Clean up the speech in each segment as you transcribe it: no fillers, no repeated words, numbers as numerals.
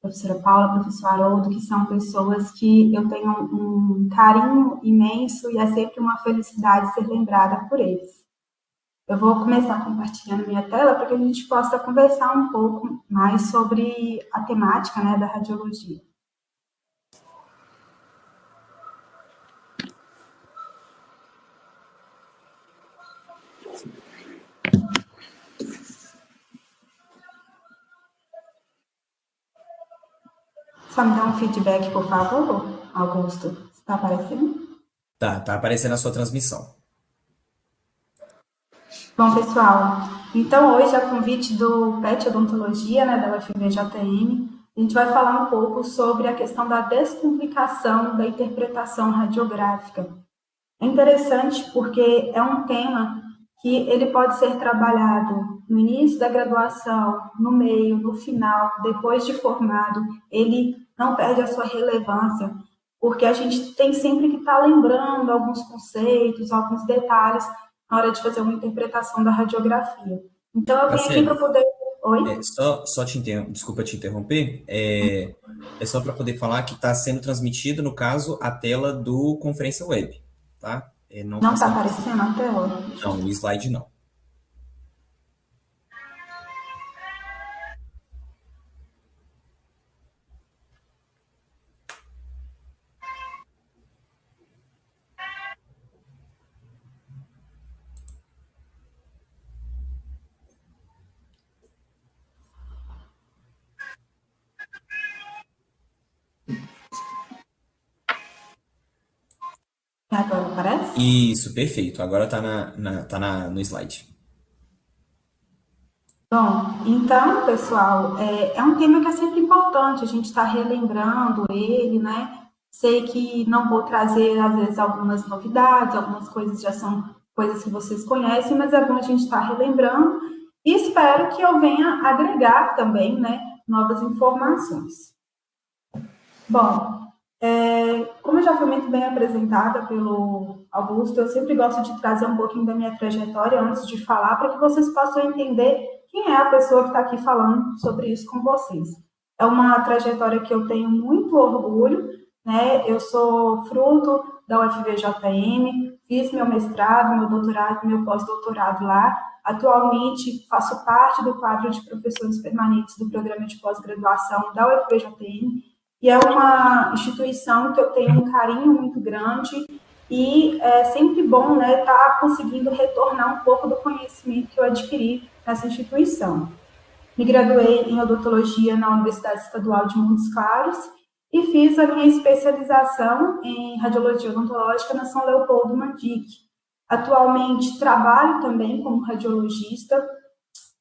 Professora Paula, professor Haroldo, que são pessoas que eu tenho um carinho imenso e é sempre uma felicidade ser lembrada por eles. Eu vou começar compartilhando minha tela para que a gente possa conversar um pouco mais sobre a temática, né, da radiologia. Só me dá um feedback, por favor, Augusto. Está aparecendo? Tá aparecendo a sua transmissão. Bom, pessoal, então hoje, a convite do PET Odontologia, né, da UFVJM, a gente vai falar um pouco sobre a questão da descomplicação da interpretação radiográfica. É interessante porque é um tema que ele pode ser trabalhado no início da graduação, no meio, no final, depois de formado, ele não perde a sua relevância, porque a gente tem sempre que estar lembrando alguns conceitos, alguns detalhes na hora de fazer uma interpretação da radiografia. Então, eu vim aqui para poder... Oi? Desculpa te interromper. É só para poder falar que está sendo transmitido, no caso, a tela do Conferência Web, tá? Não está aparecendo a tela? Não, o slide não. Agora aparece? Isso, perfeito. Agora está no slide. Bom, então, pessoal, é um tema que é sempre importante a gente estar relembrando ele, né? Sei que não vou trazer, às vezes, algumas novidades, algumas coisas já são coisas que vocês conhecem, mas é bom a gente estar relembrando e espero que eu venha agregar também, né, novas informações. Bom, como eu já fui muito bem apresentada pelo Augusto, eu sempre gosto de trazer um pouquinho da minha trajetória antes de falar, para que vocês possam entender quem é a pessoa que está aqui falando sobre isso com vocês. É uma trajetória que eu tenho muito orgulho, né? Eu sou fruto da UFVJM, fiz meu mestrado, meu doutorado, meu pós-doutorado lá. Atualmente faço parte do quadro de professores permanentes do programa de pós-graduação da UFVJM, e é uma instituição que eu tenho um carinho muito grande e é sempre bom, né, estar conseguindo retornar um pouco do conhecimento que eu adquiri nessa instituição. Me graduei em odontologia na Universidade Estadual de Montes Claros e fiz a minha especialização em radiologia odontológica na São Leopoldo Mandic. Atualmente trabalho também como radiologista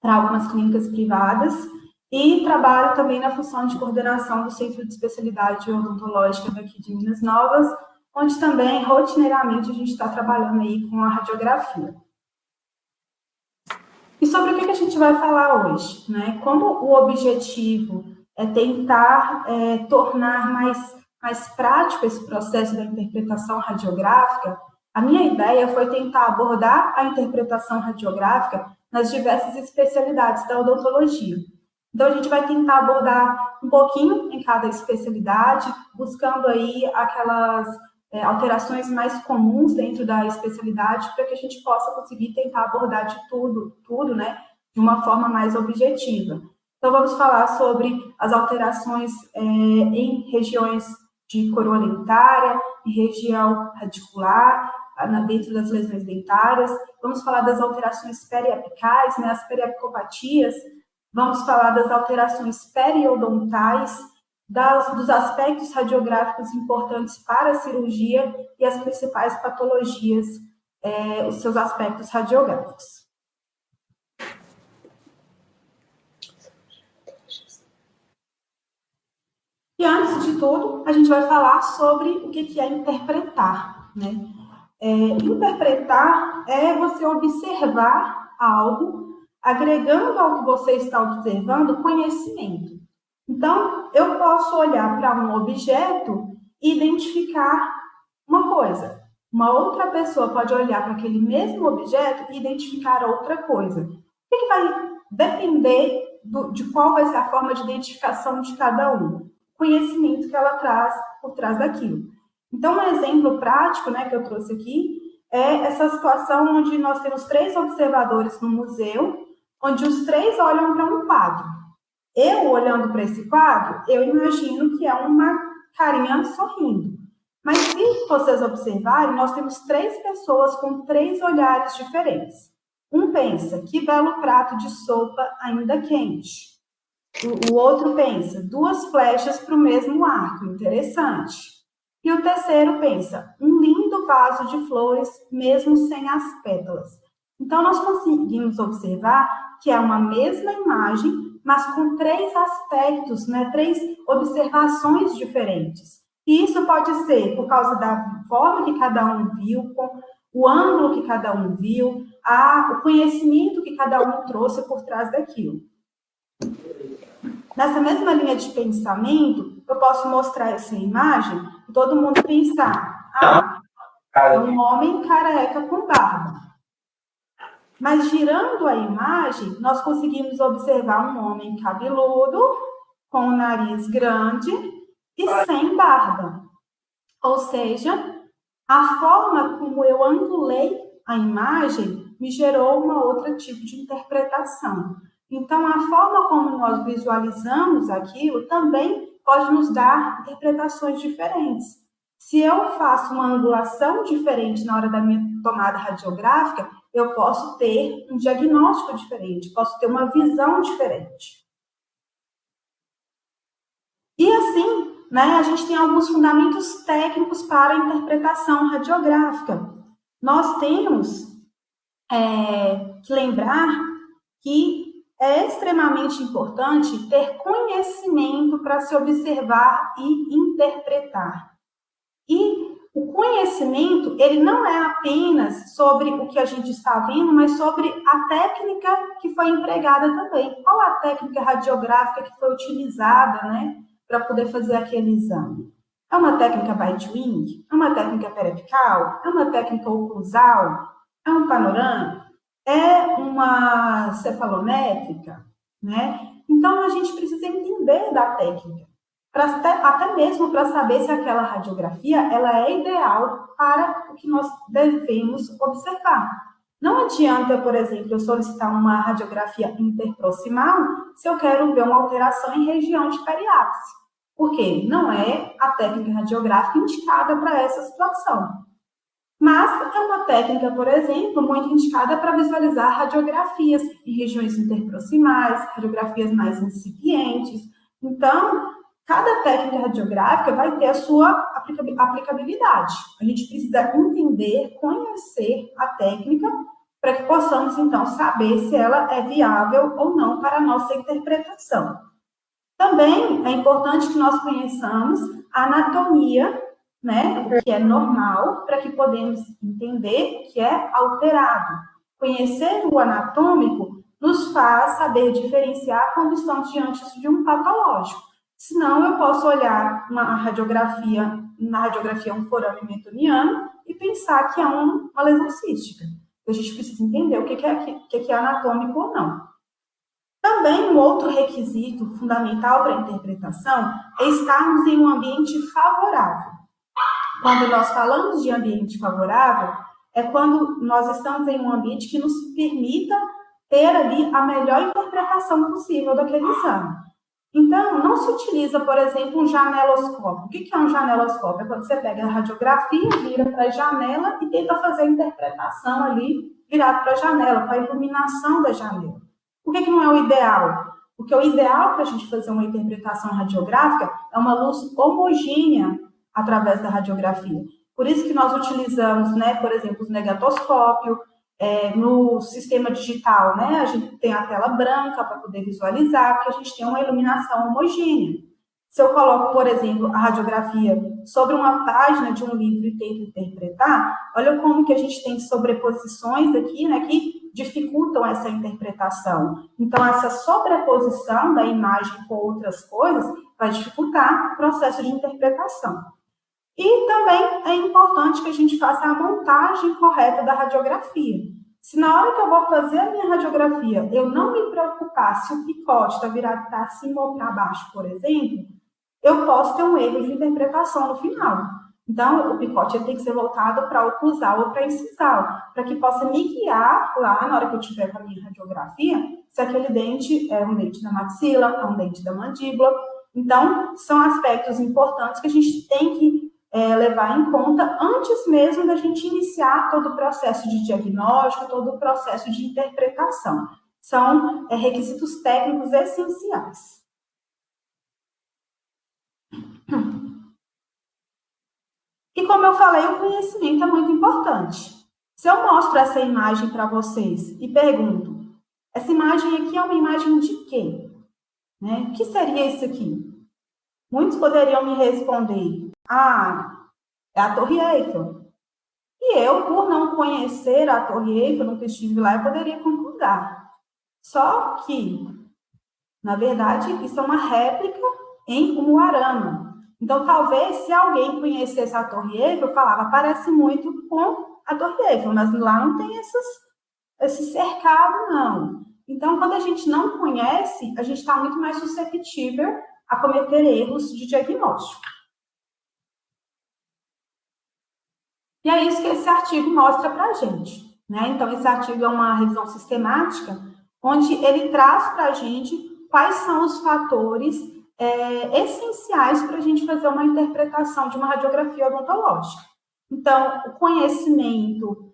para algumas clínicas privadas e trabalho também na função de coordenação do Centro de Especialidade Odontológica daqui de Minas Novas, onde também, rotineiramente, a gente está trabalhando aí com a radiografia. E sobre o que a gente vai falar hoje, né? Como o objetivo é tentar tornar mais prático esse processo da interpretação radiográfica, a minha ideia foi tentar abordar a interpretação radiográfica nas diversas especialidades da odontologia. Então, a gente vai tentar abordar um pouquinho em cada especialidade, buscando aí aquelas alterações mais comuns dentro da especialidade, para que a gente possa conseguir tentar abordar de tudo, né, de uma forma mais objetiva. Então, vamos falar sobre as alterações em regiões de coroa dentária, em região radicular, dentro das lesões dentárias. Vamos falar das alterações periapicais, né, as periapicopatias. Vamos falar das alterações periodontais, dos aspectos radiográficos importantes para a cirurgia e as principais patologias, os seus aspectos radiográficos. E antes de tudo, a gente vai falar sobre o que é interpretar, né? Interpretar é você observar algo, agregando ao que você está observando conhecimento. Então, eu posso olhar para um objeto e identificar uma coisa. Uma outra pessoa pode olhar para aquele mesmo objeto e identificar outra coisa. O que vai depender de qual vai ser a forma de identificação de cada um, conhecimento que ela traz por trás daquilo. Então, um exemplo prático, né, que eu trouxe aqui é essa situação onde nós temos 3 observadores no museu, onde os 3 olham para um quadro. Eu, olhando para esse quadro, eu imagino que é uma carinha sorrindo. Mas se vocês observarem, nós temos 3 pessoas com 3 olhares diferentes. Um pensa, que belo prato de sopa ainda quente. O outro pensa, 2 flechas para o mesmo arco, interessante. E o terceiro pensa, um lindo vaso de flores, mesmo sem as pétalas. Então, nós conseguimos observar que é uma mesma imagem, mas com 3 aspectos, né, 3 observações diferentes. E isso pode ser por causa da forma que cada um viu, com o ângulo que cada um viu, o conhecimento que cada um trouxe por trás daquilo. Nessa mesma linha de pensamento, eu posso mostrar essa imagem e todo mundo pensar, é um homem careca com barba. Mas girando a imagem, nós conseguimos observar um homem cabeludo, com o nariz grande e sem barba. Ou seja, a forma como eu angulei a imagem me gerou uma outra tipo de interpretação. Então, a forma como nós visualizamos aquilo também pode nos dar interpretações diferentes. Se eu faço uma angulação diferente na hora da minha tomada radiográfica, eu posso ter um diagnóstico diferente, posso ter uma visão diferente. E assim, né, a gente tem alguns fundamentos técnicos para a interpretação radiográfica. Nós temos que lembrar que é extremamente importante ter conhecimento para se observar e interpretar. E o conhecimento, ele não é apenas sobre o que a gente está vendo, mas sobre a técnica que foi empregada também. Qual a técnica radiográfica que foi utilizada, né, para poder fazer aquele exame? É uma técnica bite-wing? É uma técnica periapical? É uma técnica oclusal? É um panorâmico? É uma cefalométrica, né? Então, a gente precisa entender da técnica, até mesmo para saber se aquela radiografia ela é ideal para o que nós devemos observar. Não adianta, por exemplo, eu solicitar uma radiografia interproximal se eu quero ver uma alteração em região de periápice, porque não é a técnica radiográfica indicada para essa situação. Mas é uma técnica, por exemplo, muito indicada para visualizar radiografias em regiões interproximais, radiografias mais incipientes. Então, cada técnica radiográfica vai ter a sua aplicabilidade. A gente precisa entender, conhecer a técnica para que possamos, então, saber se ela é viável ou não para a nossa interpretação. Também é importante que nós conheçamos a anatomia, né, o que é normal, para que podemos entender o que é alterado. Conhecer o anatômico nos faz saber diferenciar quando estamos diante de um patológico. Senão, eu posso olhar na radiografia um forame metoniano e pensar que é uma lesão cística. A gente precisa entender o que é anatômico ou não. Também um outro requisito fundamental para a interpretação é estarmos em um ambiente favorável. Quando nós falamos de ambiente favorável, é quando nós estamos em um ambiente que nos permita ter ali a melhor interpretação possível daquele exame. Então, não se utiliza, por exemplo, um janeloscópio. O que é um janeloscópio? É quando você pega a radiografia, vira para a janela e tenta fazer a interpretação ali virado para a janela, com a iluminação da janela. Por que não é o ideal? Porque o ideal para a gente fazer uma interpretação radiográfica é uma luz homogênea através da radiografia. Por isso que nós utilizamos, né, por exemplo, o negatoscópio, no sistema digital, né, a gente tem a tela branca para poder visualizar, porque a gente tem uma iluminação homogênea. Se eu coloco, por exemplo, a radiografia sobre uma página de um livro e tento interpretar, olha como que a gente tem sobreposições aqui, né, que dificultam essa interpretação. Então, essa sobreposição da imagem com outras coisas vai dificultar o processo de interpretação. E também é importante que a gente faça a montagem correta da radiografia. se na hora que eu vou fazer a minha radiografia, eu não me preocupar se o picote está virado para cima ou para baixo, por exemplo, eu posso ter um erro de interpretação no final. Então, o picote tem que ser voltado para oclusal ou para incisal, para que possa me guiar lá na hora que eu tiver com a minha radiografia, se aquele dente é um dente da maxila, é um dente da mandíbula. Então, são aspectos importantes que a gente tem que levar em conta antes mesmo da gente iniciar todo o processo de diagnóstico, todo o processo de interpretação. São requisitos técnicos essenciais. E como eu falei, o conhecimento é muito importante. Se eu mostro essa imagem para vocês e pergunto, essa imagem aqui é uma imagem de quê? Né? O que seria isso aqui? Muitos poderiam me responder, é a Torre Eiffel. E eu, por não conhecer a Torre Eiffel, nunca estive lá, eu poderia concordar. Só que, na verdade, isso é uma réplica em Umuarama. Então, talvez, se alguém conhecesse a Torre Eiffel, falava, parece muito com a Torre Eiffel, mas lá não tem esse cercado, não. Então, quando a gente não conhece, a gente está muito mais suscetível a cometer erros de diagnóstico. E é isso que esse artigo mostra para a gente, né? Então, esse artigo é uma revisão sistemática, onde ele traz para a gente quais são os fatores essenciais para a gente fazer uma interpretação de uma radiografia odontológica. Então, o conhecimento,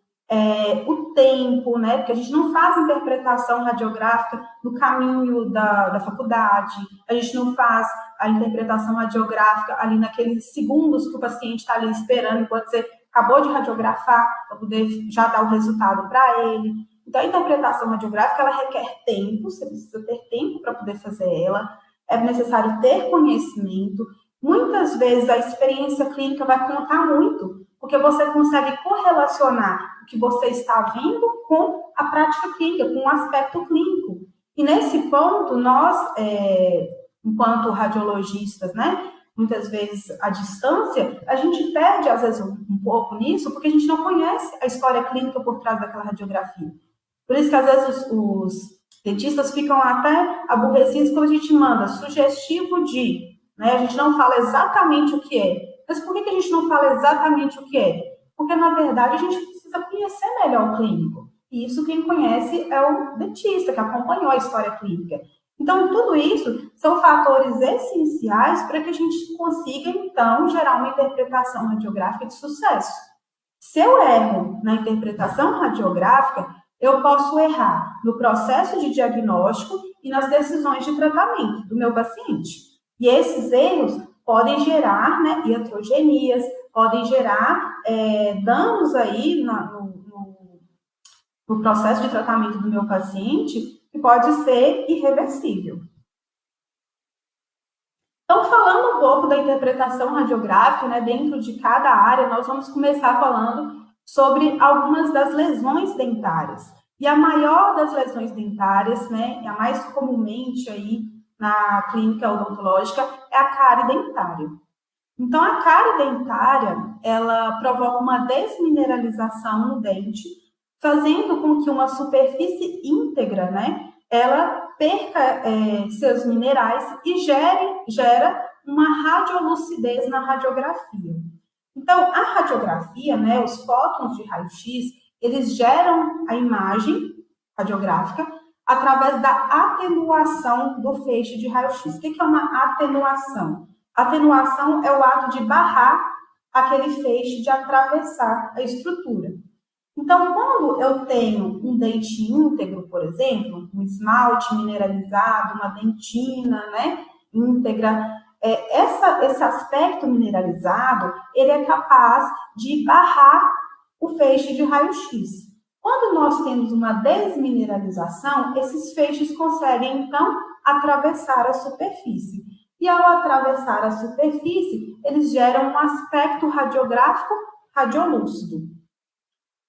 o tempo, né? Porque a gente não faz interpretação radiográfica no caminho da faculdade, a gente não faz a interpretação radiográfica ali naqueles segundos que o paciente está ali esperando enquanto você acabou de radiografar para poder já dar o resultado para ele. Então, a interpretação radiográfica, ela requer tempo, você precisa ter tempo para poder fazer ela, é necessário ter conhecimento. Muitas vezes a experiência clínica vai contar muito, porque você consegue correlacionar o que você está vendo com a prática clínica, com o aspecto clínico. E nesse ponto, nós, enquanto radiologistas, né, muitas vezes à distância, a gente perde, às vezes, um pouco nisso, porque a gente não conhece a história clínica por trás daquela radiografia. Por isso que, às vezes, os dentistas ficam até aborrecidos quando a gente manda sugestivo de, né? A gente não fala exatamente o que é. Mas por que a gente não fala exatamente o que é? Porque, na verdade, a gente precisa conhecer melhor o clínico. E isso quem conhece é o dentista, que acompanhou a história clínica. Então, tudo isso são fatores essenciais para que a gente consiga, então, gerar uma interpretação radiográfica de sucesso. Se eu erro na interpretação radiográfica, eu posso errar no processo de diagnóstico e nas decisões de tratamento do meu paciente. E esses erros podem gerar, né, iatrogenias, podem gerar danos aí no processo de tratamento do meu paciente, que pode ser irreversível. Então, falando um pouco da interpretação radiográfica, né, dentro de cada área, nós vamos começar falando sobre algumas das lesões dentárias. E a maior das lesões dentárias, né, a mais comumente aí na clínica odontológica, é a cárie dentária. Então, a cárie dentária, ela provoca uma desmineralização no dente, fazendo com que uma superfície íntegra, né, ela perca seus minerais e gera uma radiolucidez na radiografia. Então, a radiografia, né, os fótons de raio-x, eles geram a imagem radiográfica através da atenuação do feixe de raio-x. O que é uma atenuação? Atenuação é o ato de barrar aquele feixe, de atravessar a estrutura. Então, quando eu tenho um dente íntegro, por exemplo, um esmalte mineralizado, uma dentina, né, íntegra, esse aspecto mineralizado, ele é capaz de barrar o feixe de raio-x. Quando nós temos uma desmineralização, esses feixes conseguem, então, atravessar a superfície. E ao atravessar a superfície, eles geram um aspecto radiográfico radiolúcido.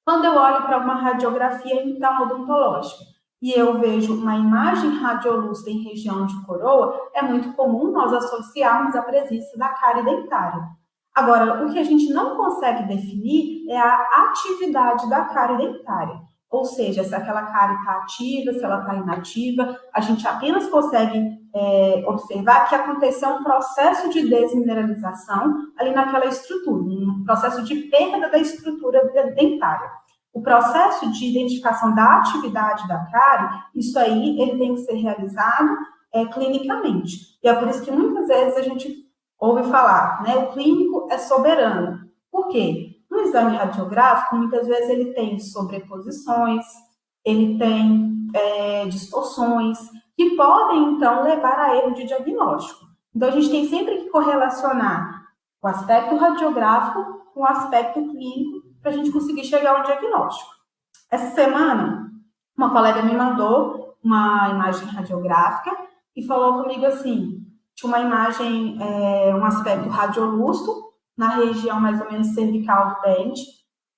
Quando eu olho para uma radiografia, então, odontológica, e eu vejo uma imagem radiolúcida em região de coroa, é muito comum nós associarmos a presença da cárie dentária. Agora, o que a gente não consegue definir é a atividade da cárie dentária. ou seja, se aquela cárie está ativa, se ela está inativa, a gente apenas consegue observar que aconteceu um processo de desmineralização ali naquela estrutura, um processo de perda da estrutura dentária. O processo de identificação da atividade da cárie, isso aí ele tem que ser realizado clinicamente. E é por isso que muitas vezes a gente ouve falar, né, o clínico é soberano. Por quê? No exame radiográfico, muitas vezes ele tem sobreposições, ele tem distorções, que podem, então, levar a erro de diagnóstico. Então, a gente tem sempre que correlacionar o aspecto radiográfico com o aspecto clínico para a gente conseguir chegar ao diagnóstico. Essa semana, uma colega me mandou uma imagem radiográfica e falou comigo assim, tinha uma imagem, um aspecto radiolúcido, na região mais ou menos cervical do dente,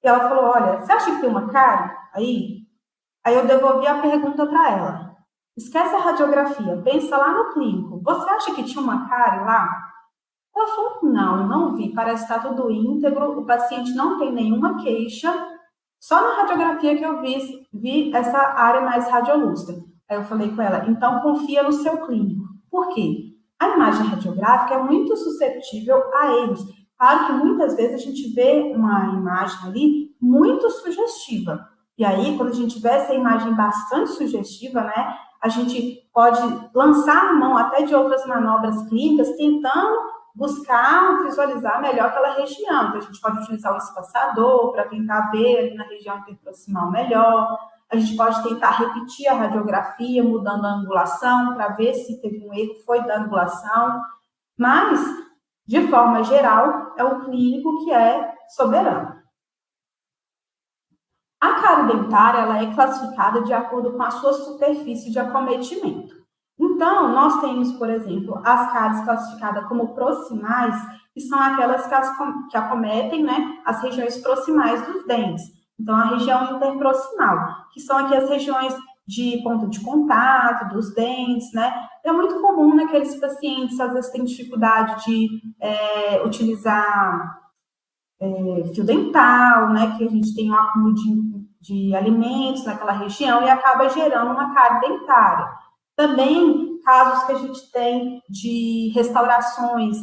e ela falou, olha, você acha que tem uma cárie aí? Aí eu devolvi a pergunta para ela. Esquece a radiografia, pensa lá no clínico. Você acha que tinha uma cárie lá? Ela falou, não vi, parece que está tudo íntegro, o paciente não tem nenhuma queixa, só na radiografia que eu vi essa área mais radiolúcida. Aí eu falei com ela, então confia no seu clínico. Por quê? A imagem radiográfica é muito suscetível a erros. Claro que muitas vezes a gente vê uma imagem ali muito sugestiva. E aí, quando a gente vê essa imagem bastante sugestiva, né, a gente pode lançar a mão até de outras manobras clínicas, tentando buscar visualizar melhor aquela região. Então, a gente pode utilizar o espaçador para tentar ver ali na região interproximal melhor. A gente pode tentar repetir a radiografia, mudando a angulação, para ver se teve um erro, foi da angulação. Mas, de forma geral, é o clínico que é soberano. A cárie dentária ela é classificada de acordo com a sua superfície de acometimento. Então, nós temos, por exemplo, as cáries classificadas como proximais, que são aquelas que acometem, né, as regiões proximais dos dentes. Então, a região interproximal, que são aqui as regiões de ponto de contato dos dentes, né? É muito comum naqueles pacientes, às vezes, têm dificuldade de utilizar fio dental, né? Que a gente tem um acúmulo de alimentos naquela região e acaba gerando uma cárie dentária. Também casos que a gente tem de restaurações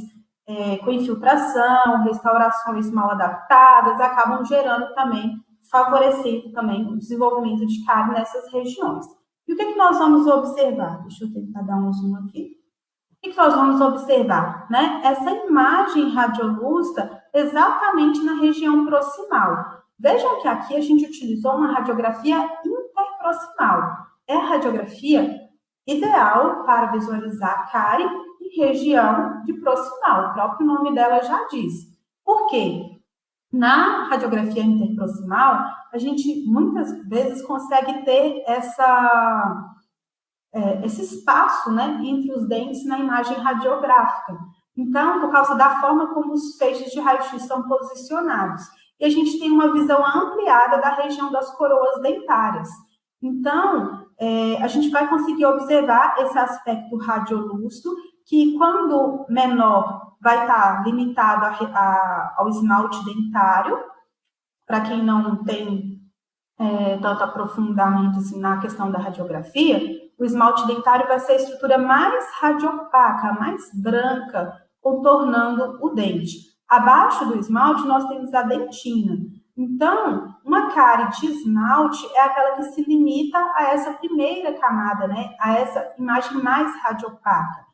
com infiltração, restaurações mal adaptadas, acabam gerando também, favorecendo também o desenvolvimento de cárie nessas regiões. E o que nós vamos observar? Deixa eu tentar dar um zoom aqui. O que nós vamos observar? Né? Essa imagem radiolúcida exatamente na região proximal. Vejam que aqui a gente utilizou uma radiografia interproximal. É a radiografia ideal para visualizar cárie em região de proximal. O próprio nome dela já diz. Por quê? Na radiografia interproximal, a gente muitas vezes consegue ter esse espaço, né, entre os dentes na imagem radiográfica. Então, por causa da forma como os feixes de raio-x são posicionados. E a gente tem uma visão ampliada da região das coroas dentárias. Então, a gente vai conseguir observar esse aspecto radiolúcido, que quando menor vai estar limitado ao esmalte dentário, para quem não tem tanto aprofundamento assim, na questão da radiografia, o esmalte dentário vai ser a estrutura mais radiopaca, mais branca, contornando o dente. Abaixo do esmalte, nós temos a dentina. Então, uma cárie de esmalte é aquela que se limita a essa primeira camada, né? A essa imagem mais radiopaca.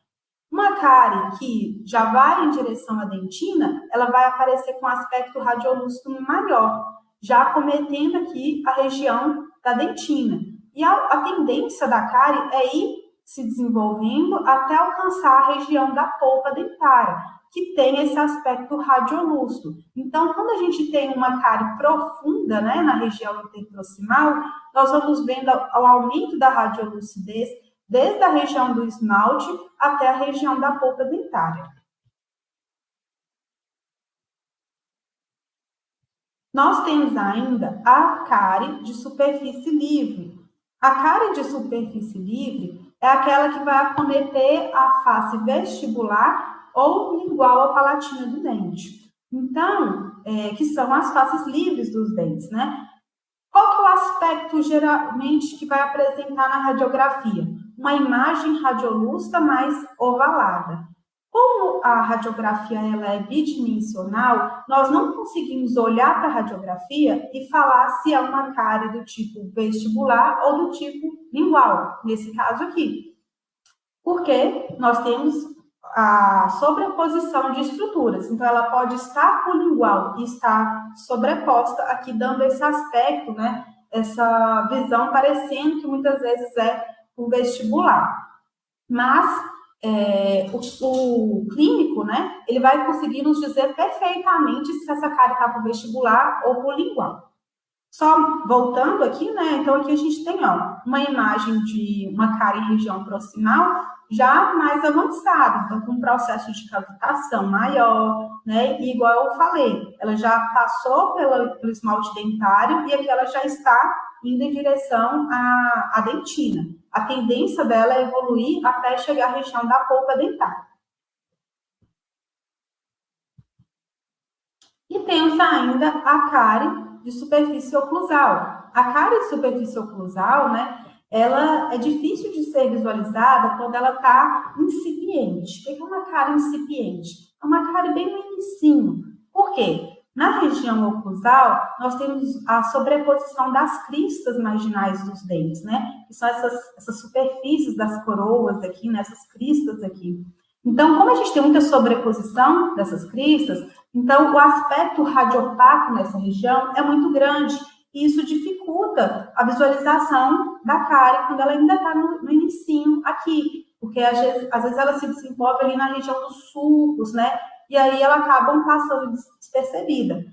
Uma cárie que já vai em direção à dentina, ela vai aparecer com aspecto radiolúcido maior, já acometendo aqui a região da dentina. E a tendência da cárie é ir se desenvolvendo até alcançar a região da polpa dentária, que tem esse aspecto radiolúcido. Então, quando a gente tem uma cárie profunda, né, na região interproximal, nós vamos vendo o aumento da radiolucidez desde a região do esmalte até a região da polpa dentária. Nós temos ainda a cárie de superfície livre. A cárie de superfície livre é aquela que vai acometer a face vestibular ou lingual à palatina do dente. Então, que são as faces livres dos dentes, né? Qual que é o aspecto, geralmente, que vai apresentar na radiografia? Uma imagem radiolúcida mais ovalada. Como a radiografia ela é bidimensional, nós não conseguimos olhar para a radiografia e falar se é uma cárie do tipo vestibular ou do tipo lingual, nesse caso aqui. Porque nós temos a sobreposição de estruturas. Então, ela pode estar colingual e estar sobreposta aqui, dando esse aspecto, né? Essa visão parecendo que muitas vezes é o vestibular. Mas o clínico, né? Ele vai conseguir nos dizer perfeitamente se essa cárie está para o vestibular ou para o lingual. Só voltando aqui, né? Então, aqui a gente tem, ó, uma imagem de uma cárie em região proximal já mais avançada, então com um processo de cavitação maior, né? E igual eu falei, ela já passou pelo esmalte dentário e aqui ela já está indo em direção à dentina. A tendência dela é evoluir até chegar à região da polpa dentária. E temos ainda a cárie de superfície oclusal. A cárie de superfície oclusal, né? Ela é difícil de ser visualizada quando ela está incipiente. O que é uma cárie incipiente? É uma cárie bem no inicinho. Por quê? Na região oclusal, nós temos a sobreposição das cristas marginais dos dentes, né? Que são essas superfícies das coroas aqui, né? Essas cristas aqui. Então, como a gente tem muita sobreposição dessas cristas, então o aspecto radiopaco nessa região é muito grande. E isso dificulta a visualização da cárie quando ela ainda está no inicinho aqui, porque às vezes ela se desenvolve ali na região dos sulcos, né? E aí ela acaba passando despercebida.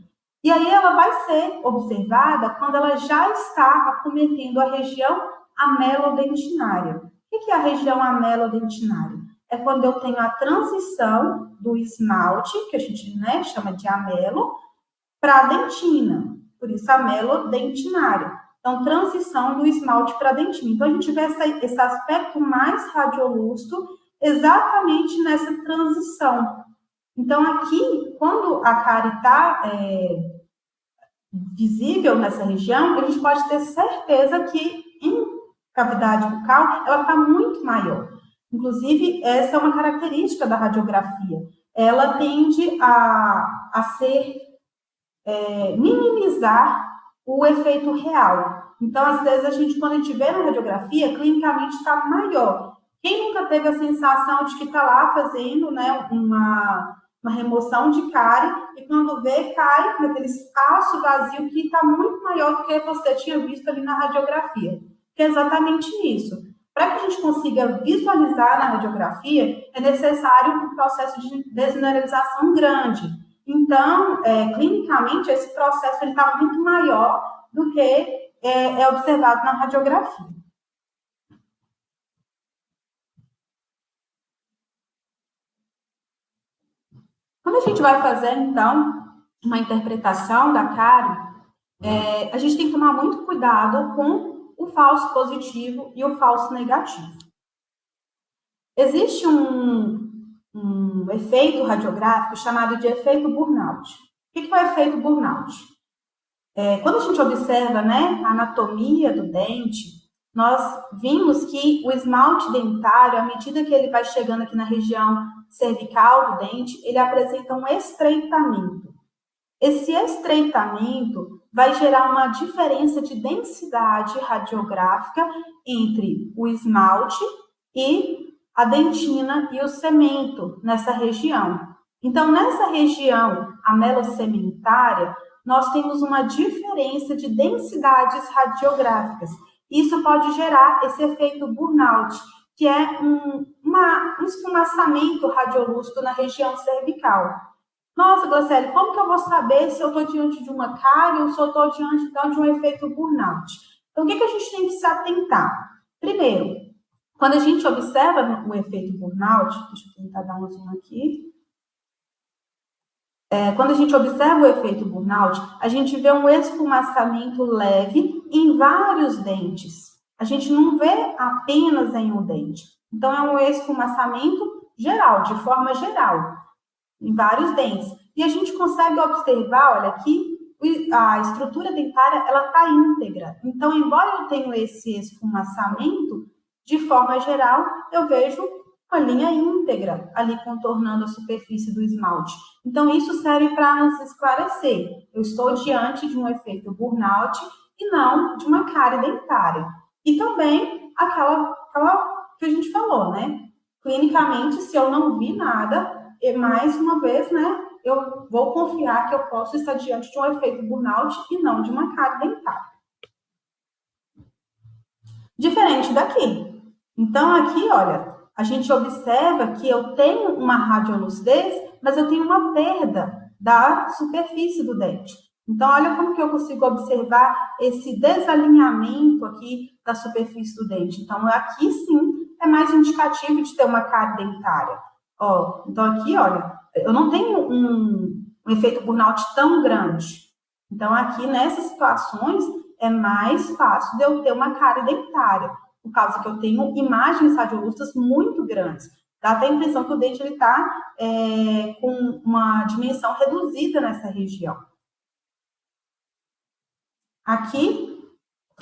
E aí ela vai ser observada quando ela já está acometendo a região amelodentinária. O que é a região amelodentinária? É quando eu tenho a transição do esmalte, que a gente, né, chama de amelo, para a dentina. Por isso, amelodentinária. Então, transição do esmalte para a dentina. Então, a gente vê esse aspecto mais radiolúcido exatamente nessa transição. Então, aqui, quando a cárie está visível nessa região, a gente pode ter certeza que em cavidade bucal ela está muito maior. Inclusive, essa é uma característica da radiografia. Ela tende a minimizar o efeito real. Então, às vezes, quando a gente vê na radiografia, clinicamente está maior. Quem nunca teve a sensação de que está lá fazendo, né, uma remoção de cárie e quando vê, cai naquele espaço vazio que está muito maior do que você tinha visto ali na radiografia. Que é exatamente isso. Para que a gente consiga visualizar na radiografia, é necessário um processo de desmineralização grande. Então, clinicamente, esse processo está muito maior do que é observado na radiografia. Quando a gente vai fazer, então, uma interpretação da cárie, a gente tem que tomar muito cuidado com o falso positivo e o falso negativo. Existe um efeito radiográfico chamado de efeito Burnout. O que é o efeito Burnout? Quando a gente observa, né, a anatomia do dente, nós vimos que o esmalte dentário, à medida que ele vai chegando aqui na região cervical do dente, ele apresenta um estreitamento. Esse estreitamento vai gerar uma diferença de densidade radiográfica entre o esmalte e a dentina e o cemento nessa região. Então, nessa região amelocementária, nós temos uma diferença de densidades radiográficas. Isso pode gerar esse efeito burnout, que é um esfumaçamento radiolúcido na região cervical. Nossa, Glauciele, como que eu vou saber se eu estou diante de uma cárie ou se eu estou diante, então, de um efeito burnout? Então, o que a gente tem que se atentar? Primeiro, quando a gente observa o efeito burnout, deixa eu tentar dar um zoom aqui. Quando a gente observa o efeito burnout, a gente vê um esfumaçamento leve em vários dentes. A gente não vê apenas em um dente. Então, é um esfumaçamento geral, de forma geral, em vários dentes. E a gente consegue observar, olha aqui, a estrutura dentária, ela está íntegra. Então, embora eu tenha esse esfumaçamento, de forma geral, eu vejo uma linha íntegra ali contornando a superfície do esmalte. Então, isso serve para nos esclarecer. Eu estou diante de um efeito burnout e não de uma cárie dentária. E também aquela que a gente falou, né? Clinicamente, se eu não vi nada, e mais uma vez, né, eu vou confiar que eu posso estar diante de um efeito burnout e não de uma cárie dentária. Diferente daqui. Então, aqui, olha, a gente observa que eu tenho uma radiolucidez, mas eu tenho uma perda da superfície do dente. Então, olha como que eu consigo observar esse desalinhamento aqui da superfície do dente. Então, aqui sim é mais indicativo de ter uma cárie dentária. Ó, então, aqui, olha, eu não tenho um efeito burnout tão grande. Então, aqui nessas situações é mais fácil de eu ter uma cárie dentária, por causa que eu tenho imagens radiolustas muito grandes. Dá até a impressão que o dente está com uma dimensão reduzida nessa região. Aqui,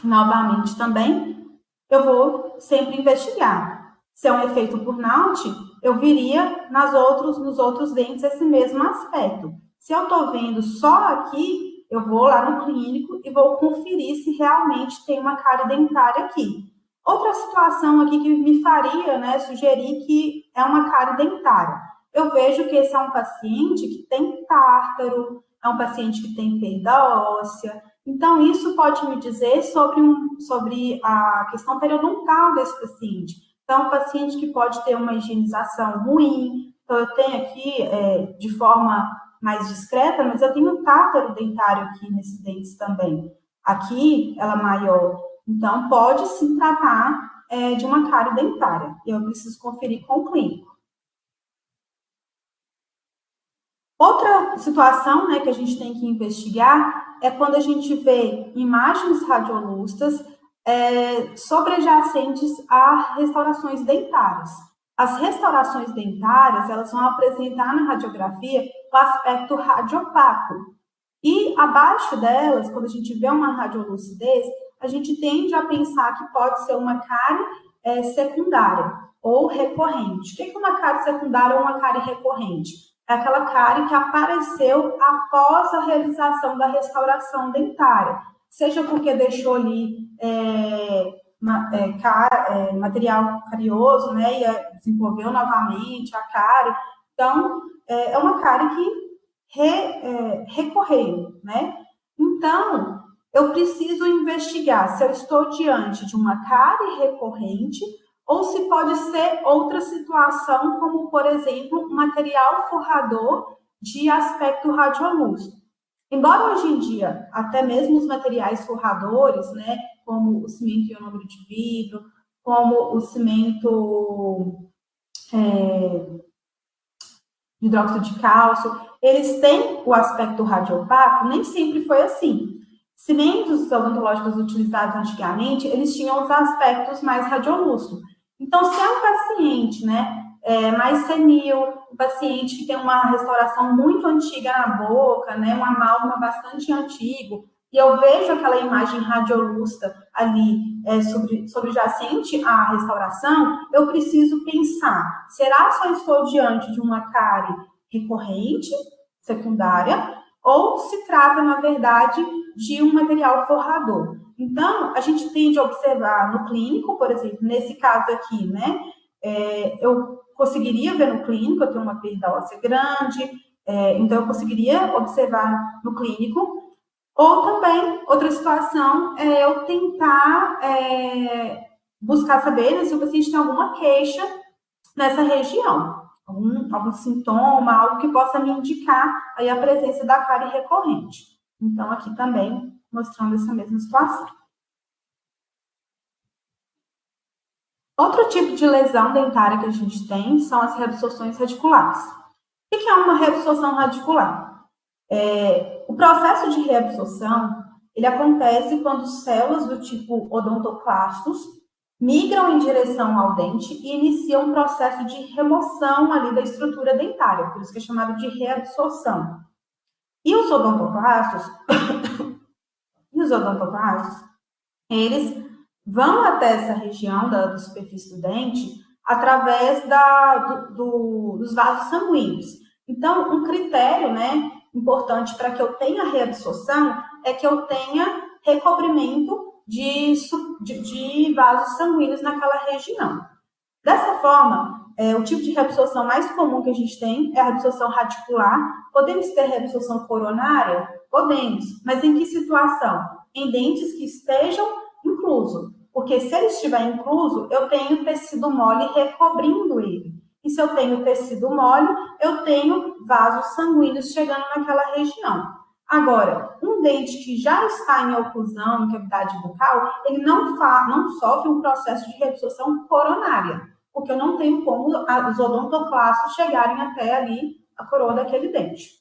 novamente também, eu vou sempre investigar. Se é um efeito burnout, eu viria nos outros dentes esse mesmo aspecto. Se eu estou vendo só aqui, eu vou lá no clínico e vou conferir se realmente tem uma cárie dentária aqui. Outra situação aqui que me faria, né, sugerir que é uma cárie dentária. Eu vejo que esse é um paciente que tem tártaro, é um paciente que tem perda óssea. Então, isso pode me dizer sobre a questão periodontal desse paciente. Então, um paciente que pode ter uma higienização ruim. Então, eu tenho aqui, de forma mais discreta, mas eu tenho tártaro dentário aqui nesses dentes também. Aqui, ela é maior. Então, pode sim tratar de uma cárie dentária. Eu preciso conferir com o clínico. Outra situação, né, que a gente tem que investigar é quando a gente vê imagens radiolustas sobrejacentes a restaurações dentárias. As restaurações dentárias, elas vão apresentar na radiografia o aspecto radiopaco. E abaixo delas, quando a gente vê uma radiolucidez, a gente tende a pensar que pode ser uma cárie secundária ou recorrente. O que é uma cárie secundária ou uma cárie recorrente? É aquela cárie que apareceu após a realização da restauração dentária, seja porque deixou ali material carioso, né, e desenvolveu novamente a cárie. Então, é uma cárie que recorreu, né? Então, eu preciso investigar se eu estou diante de uma cárie recorrente ou se pode ser outra situação, como, por exemplo, material forrador de aspecto radiolúcido. Embora hoje em dia, até mesmo os materiais forradores, né, como o cimento ionômero de vidro, como o cimento hidróxido de cálcio, eles têm o aspecto radiopaco, nem sempre foi assim. Cimentos odontológicos utilizados antigamente, eles tinham os aspectos mais radiolúcidos. Então, se é um paciente, né, mais senil, um paciente que tem uma restauração muito antiga na boca, né, um amálgama bastante antigo, e eu vejo aquela imagem radiolúcida ali sobrejacente à restauração, eu preciso pensar, será que eu estou diante de uma cárie recorrente, secundária, ou se trata, na verdade, de um material forrador? Então, a gente tende a observar no clínico, por exemplo, nesse caso aqui, né, eu conseguiria ver no clínico, eu tenho uma perda óssea grande, então eu conseguiria observar no clínico. Ou também, outra situação é eu tentar buscar saber, né, se o paciente tem alguma queixa nessa região, algum sintoma, algo que possa me indicar aí a presença da cárie recorrente. Então, aqui também mostrando essa mesma situação. Outro tipo de lesão dentária que a gente tem são as reabsorções radiculares. O que é uma reabsorção radicular? O processo de reabsorção, ele acontece quando células do tipo odontoclastos migram em direção ao dente e iniciam um processo de remoção ali da estrutura dentária, por isso que é chamado de reabsorção. E os odontoclastos, eles vão até essa região da superfície do dente através dos vasos sanguíneos. Então, um critério, né, importante para que eu tenha reabsorção é que eu tenha recobrimento de vasos sanguíneos naquela região. Dessa forma, o tipo de reabsorção mais comum que a gente tem é a reabsorção radicular. Podemos ter reabsorção coronária? Podemos, mas em que situação? Em dentes que estejam inclusos, porque se ele estiver incluso, eu tenho tecido mole recobrindo ele. E se eu tenho tecido mole, eu tenho vasos sanguíneos chegando naquela região. Agora, um dente que já está em oclusão, em cavidade bucal, ele não sofre um processo de reabsorção coronária, porque eu não tenho como os odontoclastos chegarem até ali a coroa daquele dente.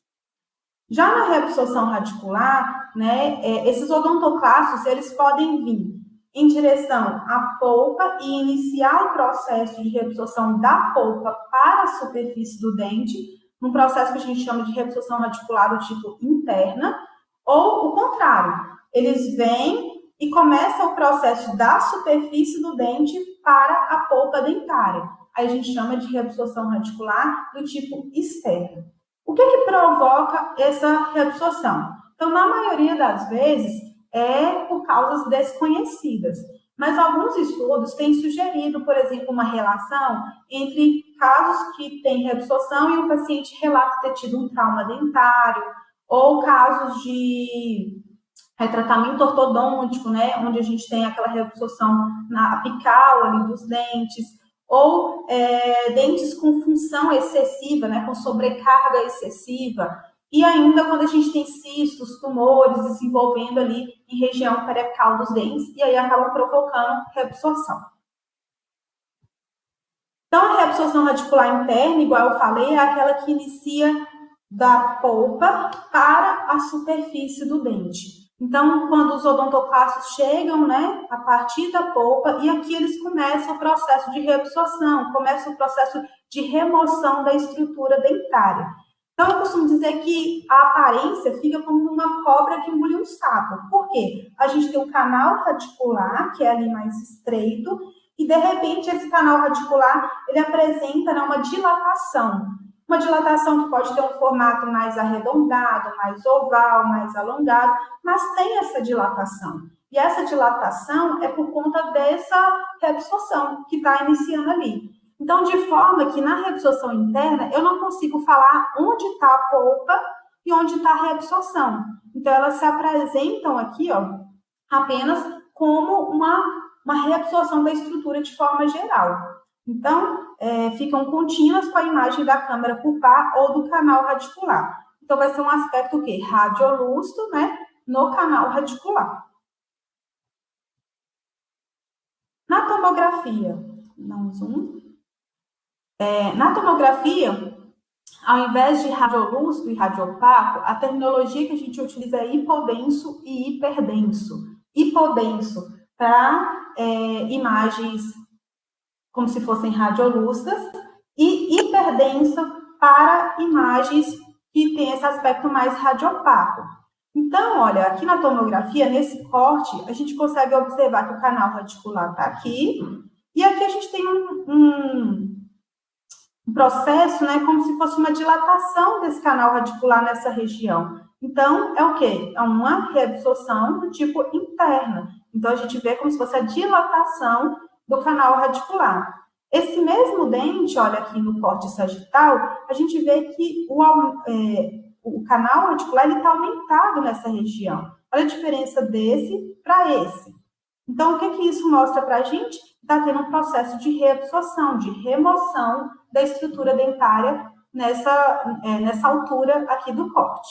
Já na reabsorção radicular, né, esses odontoclastos, eles podem vir em direção à polpa e iniciar o processo de reabsorção da polpa para a superfície do dente, num processo que a gente chama de reabsorção radicular do tipo interna, ou o contrário, eles vêm e começam o processo da superfície do dente para a polpa dentária. Aí a gente chama de reabsorção radicular do tipo externo. O que provoca essa reabsorção? Então, na maioria das vezes, é por causas desconhecidas. Mas alguns estudos têm sugerido, por exemplo, uma relação entre casos que têm reabsorção e o paciente relata ter tido um trauma dentário, ou casos de tratamento ortodôntico, né, onde a gente tem aquela reabsorção na apical ali dos dentes, ou dentes com função excessiva, né, com sobrecarga excessiva, e ainda quando a gente tem cistos, tumores desenvolvendo ali em região periapical dos dentes, e aí acabam provocando reabsorção. Então, a reabsorção radicular interna, igual eu falei, é aquela que inicia da polpa para a superfície do dente. Então, quando os odontoclastos chegam, né, a partir da polpa, e aqui eles começam o processo de reabsorção, começa o processo de remoção da estrutura dentária. Então, eu costumo dizer que a aparência fica como uma cobra que engoliu um sapo. Por quê? A gente tem um canal radicular, que é ali mais estreito, e, de repente, esse canal radicular, ele apresenta, né, uma dilatação. Uma dilatação que pode ter um formato mais arredondado, mais oval, mais alongado, mas tem essa dilatação. E essa dilatação é por conta dessa reabsorção que está iniciando ali. Então, de forma que na reabsorção interna, eu não consigo falar onde está a polpa e onde está a reabsorção. Então, elas se apresentam aqui, ó, apenas como uma reabsorção da estrutura de forma geral. Então, ficam contínuas com a imagem da câmara pulpar ou do canal radicular. Então, vai ser um aspecto o quê? Radiolustro, né, no canal radicular. Na tomografia, dá um zoom. Na tomografia, ao invés de radiolustro e radiopaco, a terminologia que a gente utiliza é hipodenso e hiperdenso. Hipodenso para imagens como se fossem radiolustras, e hiperdenso para imagens que têm esse aspecto mais radiopaco. Então, olha, aqui na tomografia, nesse corte, a gente consegue observar que o canal radicular está aqui, e aqui a gente tem um processo, né, como se fosse uma dilatação desse canal radicular nessa região. Então, é o quê? É uma reabsorção do tipo interna. Então, a gente vê como se fosse a dilatação do canal radicular. Esse mesmo dente, olha aqui no corte sagital, a gente vê que o canal radicular está aumentado nessa região. Olha a diferença desse para esse. Então, o que isso mostra para a gente? Está tendo um processo de reabsorção, de remoção da estrutura dentária nessa altura aqui do corte.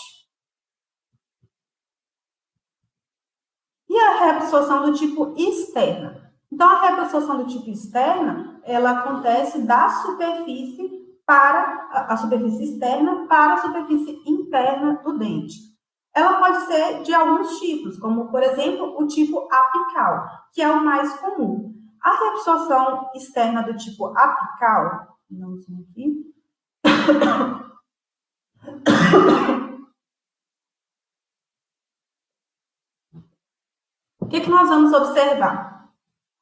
E a reabsorção do tipo externa? Então, a reabsorção do tipo externa, ela acontece da superfície para a superfície externa para a superfície interna do dente. Ela pode ser de alguns tipos, como, por exemplo, o tipo apical, que é o mais comum. A reabsorção externa do tipo apical, vamos aqui. O que nós vamos observar?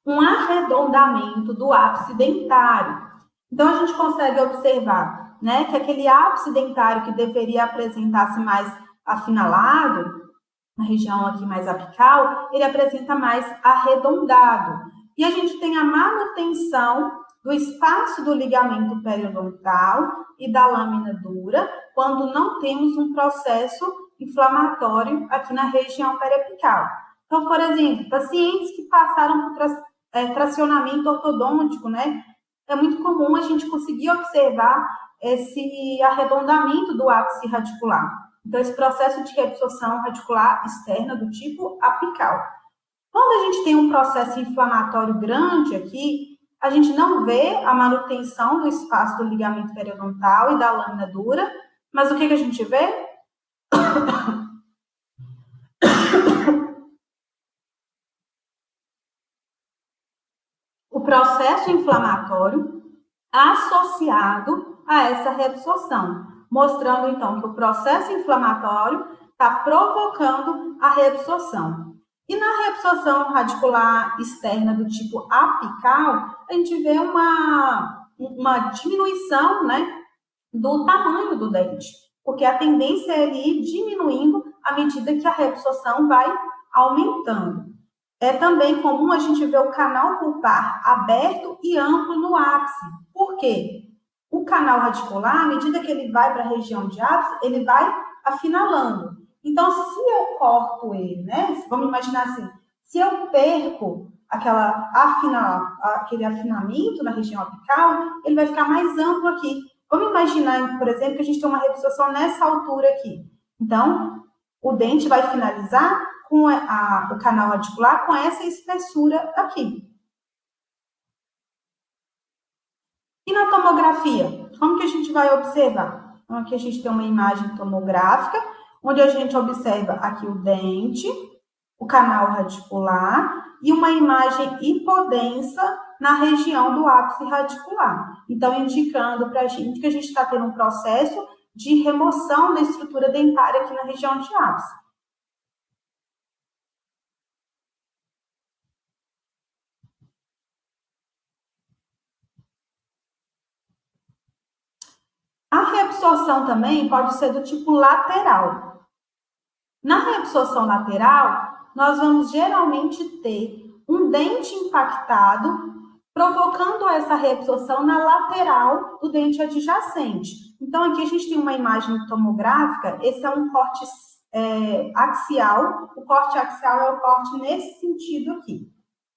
Um arredondamento do ápice dentário. Então, a gente consegue observar, né, que aquele ápice dentário que deveria apresentar-se mais afinalado, na região aqui mais apical, ele apresenta mais arredondado. E a gente tem a manutenção do espaço do ligamento periodontal e da lâmina dura, quando não temos um processo inflamatório aqui na região periapical. Então, por exemplo, pacientes que passaram por tracionamento ortodôntico, né? É muito comum a gente conseguir observar esse arredondamento do ápice radicular. Então, esse processo de reabsorção radicular externa do tipo apical. Quando a gente tem um processo inflamatório grande aqui, a gente não vê a manutenção do espaço do ligamento periodontal e da lâmina dura, mas o que a gente vê? O processo inflamatório associado a essa reabsorção, mostrando então que o processo inflamatório está provocando a reabsorção. E na reabsorção radicular externa do tipo apical, a gente vê uma diminuição, né, do tamanho do dente, porque a tendência é ele ir diminuindo à medida que a reabsorção vai aumentando. É também comum a gente ver o canal pulpar aberto e amplo no ápice. Por quê? O canal radicular, à medida que ele vai para a região de ápice, ele vai afinalando. Então, se eu corto ele, né? Vamos imaginar assim, se eu perco aquele afinamento na região apical, ele vai ficar mais amplo aqui. Vamos imaginar, por exemplo, que a gente tem uma reabsorção nessa altura aqui. Então, o dente vai finalizar com o canal radicular com essa espessura aqui. E na tomografia, como que a gente vai observar? Então, aqui a gente tem uma imagem tomográfica, onde a gente observa aqui o dente, o canal radicular e uma imagem hipodensa na região do ápice radicular. Então, indicando para a gente que a gente está tendo um processo de remoção da estrutura dentária aqui na região de ápice. A reabsorção também pode ser do tipo lateral. Na reabsorção lateral, nós vamos geralmente ter um dente impactado, provocando essa reabsorção na lateral do dente adjacente. Então, aqui a gente tem uma imagem tomográfica, esse é um corte axial. O corte axial é o corte nesse sentido aqui.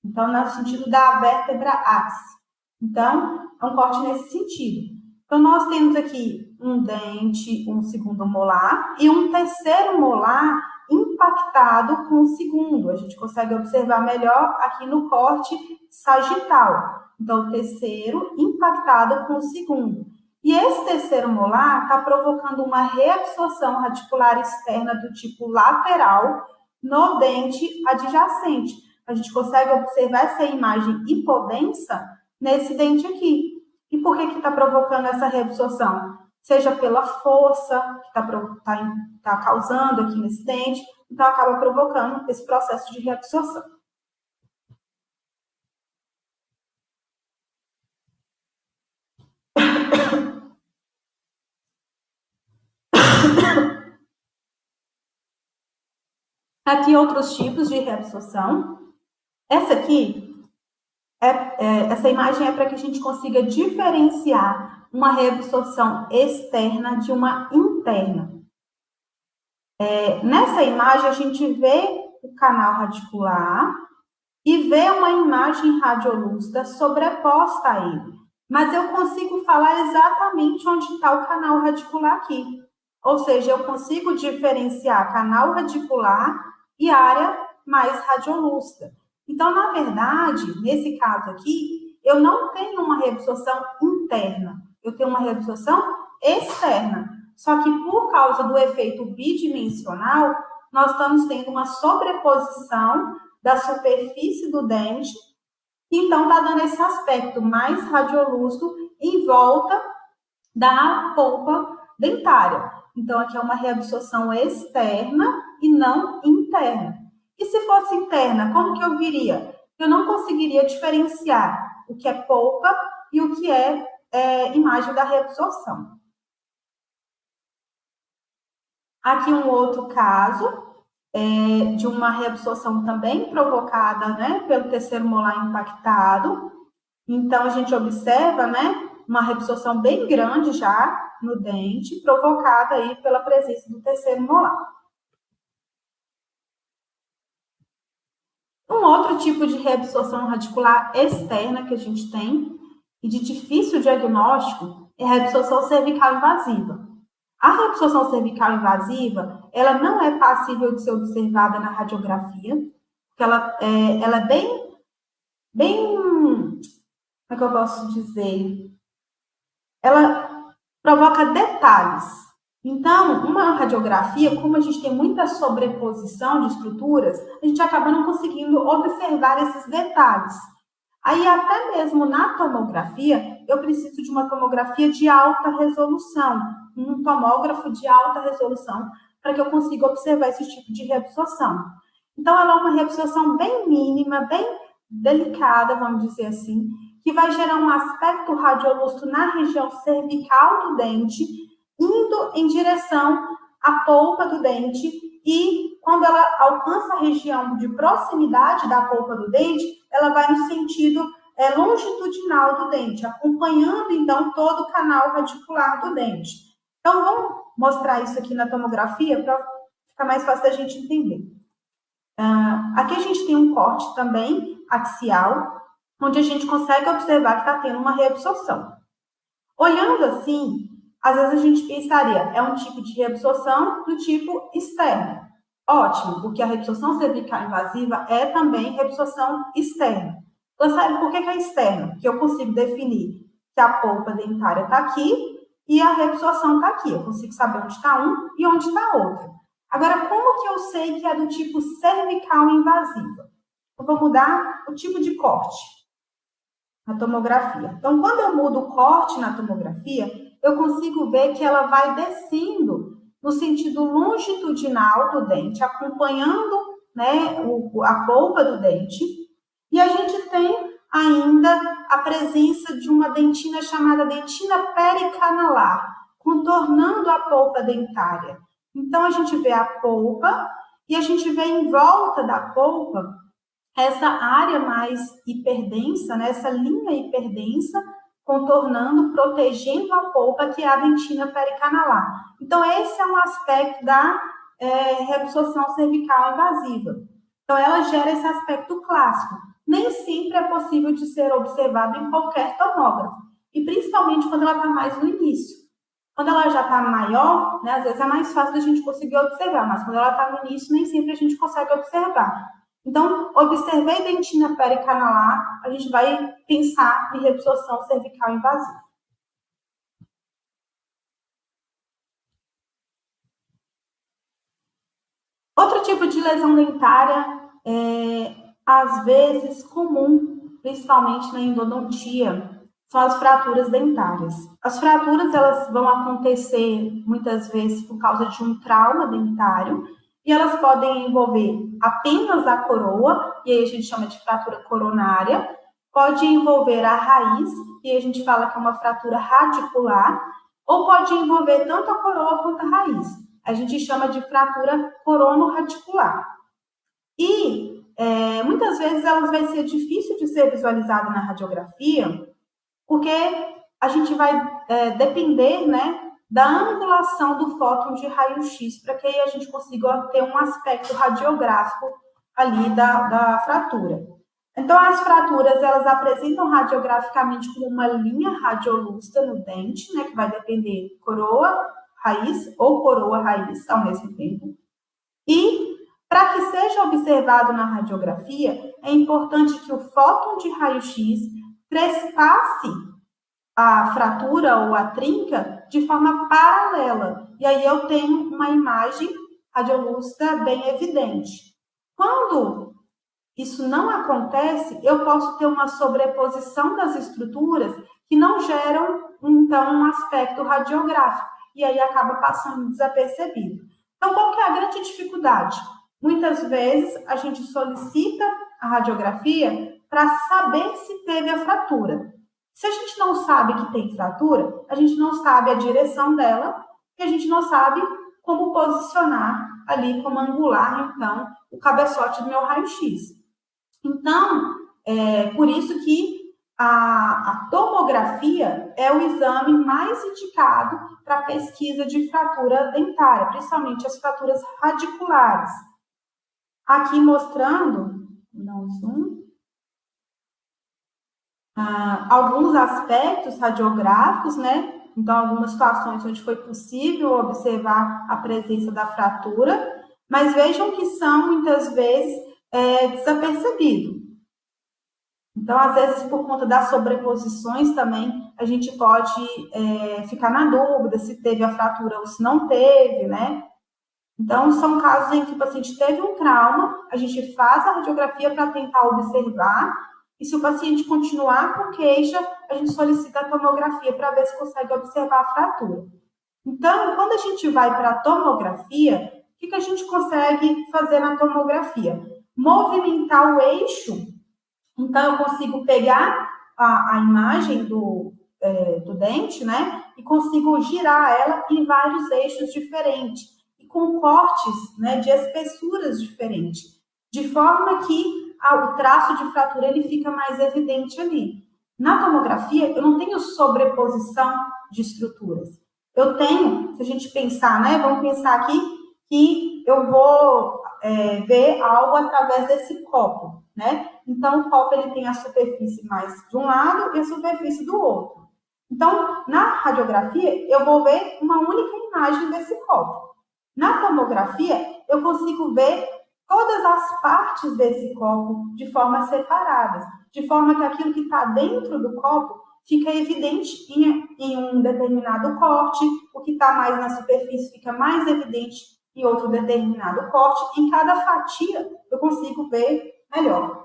Então, no sentido da vértebra ápice. Então, é um corte nesse sentido. Então, nós temos aqui um dente, um segundo molar e um terceiro molar impactado com o segundo. A gente consegue observar melhor aqui no corte sagital. Então, o terceiro impactado com o segundo. E esse terceiro molar está provocando uma reabsorção radicular externa do tipo lateral no dente adjacente. A gente consegue observar essa imagem hipodensa nesse dente aqui. E por que está provocando essa reabsorção? Seja pela força que está causando aqui nesse dente, então acaba provocando esse processo de reabsorção. Aqui outros tipos de reabsorção. Essa aqui, essa imagem é para que a gente consiga diferenciar uma reabsorção externa de uma interna. Nessa imagem, a gente vê o canal radicular e vê uma imagem radiolúcida sobreposta a ele. Mas eu consigo falar exatamente onde está o canal radicular aqui. Ou seja, eu consigo diferenciar canal radicular e área mais radiolúcida. Então, na verdade, nesse caso aqui, eu não tenho uma reabsorção interna, eu tenho uma reabsorção externa. Só que por causa do efeito bidimensional, nós estamos tendo uma sobreposição da superfície do dente, então está dando esse aspecto mais radiolúcido em volta da polpa dentária. Então, aqui é uma reabsorção externa e não interna. E se fosse interna, como que eu viria? Eu não conseguiria diferenciar o que é polpa e o que é imagem da reabsorção. Aqui um outro caso de uma reabsorção também provocada, né, pelo terceiro molar impactado. Então, a gente observa, né, uma reabsorção bem grande já no dente, provocada aí pela presença do terceiro molar. Um outro tipo de reabsorção radicular externa que a gente tem, e de difícil diagnóstico, é a reabsorção cervical invasiva. A reabsorção cervical invasiva, ela não é passível de ser observada na radiografia, porque ela é bem, como é que eu posso dizer? Ela provoca detalhes. Então, uma radiografia, como a gente tem muita sobreposição de estruturas, a gente acaba não conseguindo observar esses detalhes. Aí, até mesmo na tomografia, eu preciso de uma tomografia de alta resolução, um tomógrafo de alta resolução, para que eu consiga observar esse tipo de reabsorção. Então, ela é uma reabsorção bem mínima, bem delicada, vamos dizer assim, que vai gerar um aspecto radiolúcido na região cervical do dente, indo em direção à polpa do dente, e quando ela alcança a região de proximidade da polpa do dente, ela vai no sentido longitudinal do dente, acompanhando então todo o canal radicular do dente. Então, vamos mostrar isso aqui na tomografia para ficar mais fácil da gente entender. Aqui a gente tem um corte também axial, onde a gente consegue observar que está tendo uma reabsorção. Olhando assim, às vezes a gente pensaria, é um tipo de reabsorção do tipo externo. Ótimo, porque a reabsorção cervical invasiva é também reabsorção externa. Você sabe por que é externo? Porque eu consigo definir que a polpa dentária está aqui e a reabsorção está aqui. Eu consigo saber onde está um e onde está outro. Agora, como que eu sei que é do tipo cervical invasiva? Eu vou mudar o tipo de corte na tomografia. Então, quando eu mudo o corte na tomografia, eu consigo ver que ela vai descendo no sentido longitudinal do dente, acompanhando, né, a polpa do dente. E a gente tem ainda a presença de uma dentina chamada dentina pericanalar, contornando a polpa dentária. Então, a gente vê a polpa e a gente vê em volta da polpa essa área mais hiperdensa, né, essa linha hiperdensa, contornando, protegendo a polpa, que é a dentina pericanalar. Então, esse é um aspecto da reabsorção cervical invasiva. Então, ela gera esse aspecto clássico. Nem sempre é possível de ser observado em qualquer tomógrafo, e principalmente quando ela está mais no início. Quando ela já está maior, né, às vezes é mais fácil da gente conseguir observar, mas quando ela está no início, nem sempre a gente consegue observar. Então, observei dentina pericanalar, a gente vai pensar em reabsorção cervical invasiva. Outro tipo de lesão dentária às vezes comum, principalmente na endodontia, são as fraturas dentárias. As fraturas, elas vão acontecer muitas vezes por causa de um trauma dentário, e elas podem envolver apenas a coroa, e aí a gente chama de fratura coronária, pode envolver a raiz, e aí a gente fala que é uma fratura radicular, ou pode envolver tanto a coroa quanto a raiz. A gente chama de fratura corono-radicular. E muitas vezes elas vai ser difícil de ser visualizada na radiografia, porque a gente vai depender, né, da angulação do fóton de raio-x, para que aí a gente consiga ter um aspecto radiográfico ali da fratura. Então, as fraturas, elas apresentam radiograficamente como uma linha radiolúcida no dente, né, que vai depender coroa-raiz ou coroa-raiz ao mesmo tempo. E, para que seja observado na radiografia, é importante que o fóton de raio-x trespasse a fratura ou a trinca de forma paralela. E aí eu tenho uma imagem radiolúcida bem evidente. Quando isso não acontece, eu posso ter uma sobreposição das estruturas que não geram, então, um aspecto radiográfico. E aí acaba passando desapercebido. Então, qual que é a grande dificuldade? Muitas vezes, a gente solicita a radiografia para saber se teve a fratura. Se a gente não sabe que tem fratura, a gente não sabe a direção dela e a gente não sabe como posicionar ali, como angular, então, o cabeçote do meu raio-x. Então, por isso que a tomografia é o exame mais indicado para pesquisa de fratura dentária, principalmente as fraturas radiculares. Aqui mostrando, alguns aspectos radiográficos, né? Então, algumas situações onde foi possível observar a presença da fratura, mas vejam que são, muitas vezes, desapercebido. Então, às vezes, por conta das sobreposições também, a gente pode ficar na dúvida se teve a fratura ou se não teve, né? Então, são casos em que o paciente teve um trauma, a gente faz a radiografia para tentar observar, e se o paciente continuar com queixa, a gente solicita a tomografia para ver se consegue observar a fratura. Então, quando a gente vai para a tomografia, o que a gente consegue fazer na tomografia? Movimentar o eixo. Então, eu consigo pegar a imagem do dente, né? E consigo girar ela em vários eixos diferentes, e com cortes, né, de espessuras diferentes, de forma que o traço de fratura ele fica mais evidente ali. Na tomografia, eu não tenho sobreposição de estruturas. Eu tenho, se a gente pensar, né? Vamos pensar aqui que eu vou ver algo através desse copo, né? Então, o copo ele tem a superfície mais de um lado e a superfície do outro. Então, na radiografia, eu vou ver uma única imagem desse copo. Na tomografia, eu consigo ver todas as partes desse copo de forma separadas, de forma que aquilo que está dentro do copo fica evidente em um determinado corte, o que está mais na superfície fica mais evidente em outro determinado corte. Em cada fatia, eu consigo ver melhor.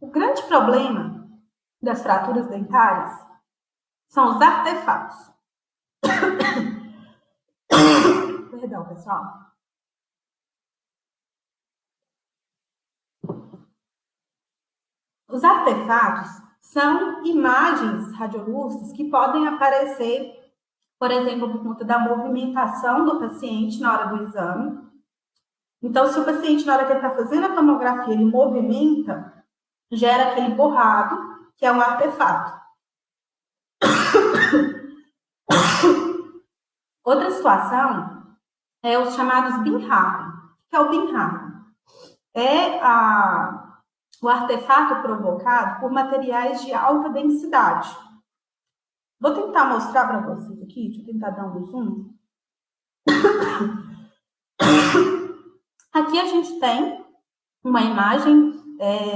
O grande problema das fraturas dentárias são os artefatos. Perdão, pessoal. Os artefatos são imagens radiolúcidas que podem aparecer, por exemplo, por conta da movimentação do paciente na hora do exame. Então, se o paciente, na hora que ele está fazendo a tomografia, ele movimenta, gera aquele borrado, que é um artefato. Outra situação é os chamados Binharden. O que é o Binharden? O artefato provocado por materiais de alta densidade. Vou tentar mostrar para vocês aqui, deixa eu tentar dar um zoom. Aqui a gente tem uma imagem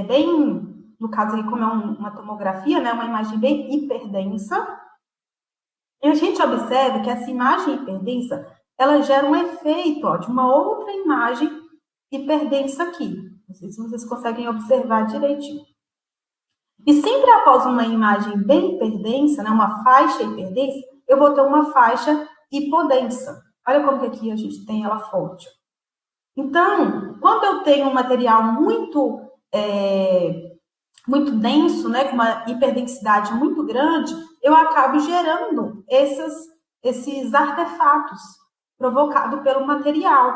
bem, no caso aqui como é uma tomografia, né, uma imagem bem hiperdensa. E a gente observa que essa imagem hiperdensa, ela gera um efeito de uma outra imagem hiperdensa aqui. Não sei se vocês conseguem observar direitinho. E sempre após uma imagem bem hiperdensa, né, uma faixa hiperdensa, eu vou ter uma faixa hipodensa. Olha como que aqui a gente tem ela forte. Então, quando eu tenho um material muito denso, né, com uma hiperdensidade muito grande, eu acabo gerando esses artefatos provocados pelo material.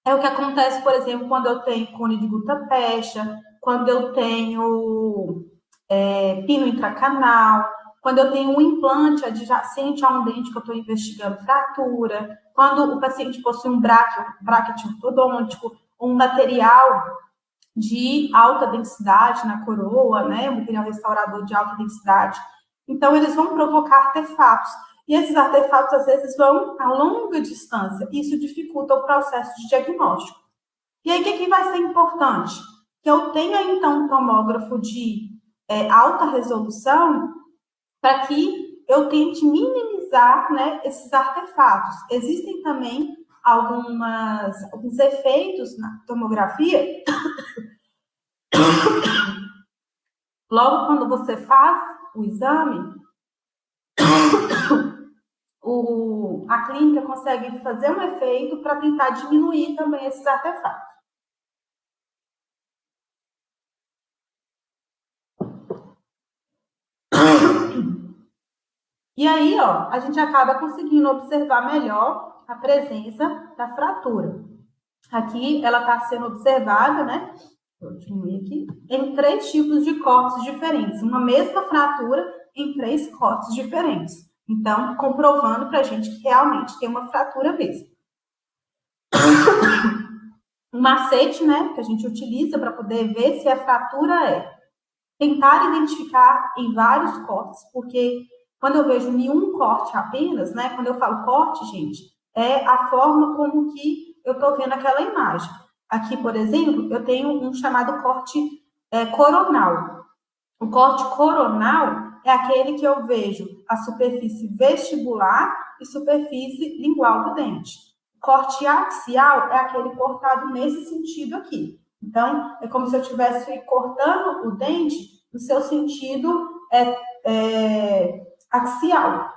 É o que acontece, por exemplo, quando eu tenho cone de gutta-percha, quando eu tenho pino intracanal, quando eu tenho um implante adjacente a um dente que eu estou investigando fratura, quando o paciente possui um bracket ortodôntico, um material de alta densidade na coroa, né, um material restaurador de alta densidade. Então, eles vão provocar artefatos. E esses artefatos, às vezes, vão a longa distância. Isso dificulta o processo de diagnóstico. E aí, o que vai ser importante? Que eu tenha, então, um tomógrafo de alta resolução para que eu tente minimizar, né, esses artefatos. Existem também alguns efeitos na tomografia. Logo quando você faz o exame, a clínica consegue fazer um efeito para tentar diminuir também esses artefatos. E aí, ó, a gente acaba conseguindo observar melhor a presença da fratura. Aqui ela está sendo observada, né? Vou diminuir aqui, em 3 tipos de cortes diferentes. Uma mesma fratura em 3 cortes diferentes. Então, comprovando para a gente que realmente tem uma fratura mesmo. Um macete, né, que a gente utiliza para poder ver se a fratura é tentar identificar em vários cortes, porque quando eu vejo em um corte apenas, né, quando eu falo corte, gente, é a forma como que eu estou vendo aquela imagem. Aqui, por exemplo, eu tenho um chamado corte coronal. O corte coronal é aquele que eu vejo a superfície vestibular e superfície lingual do dente. O corte axial é aquele cortado nesse sentido aqui. Então, é como se eu estivesse cortando o dente no seu sentido axial.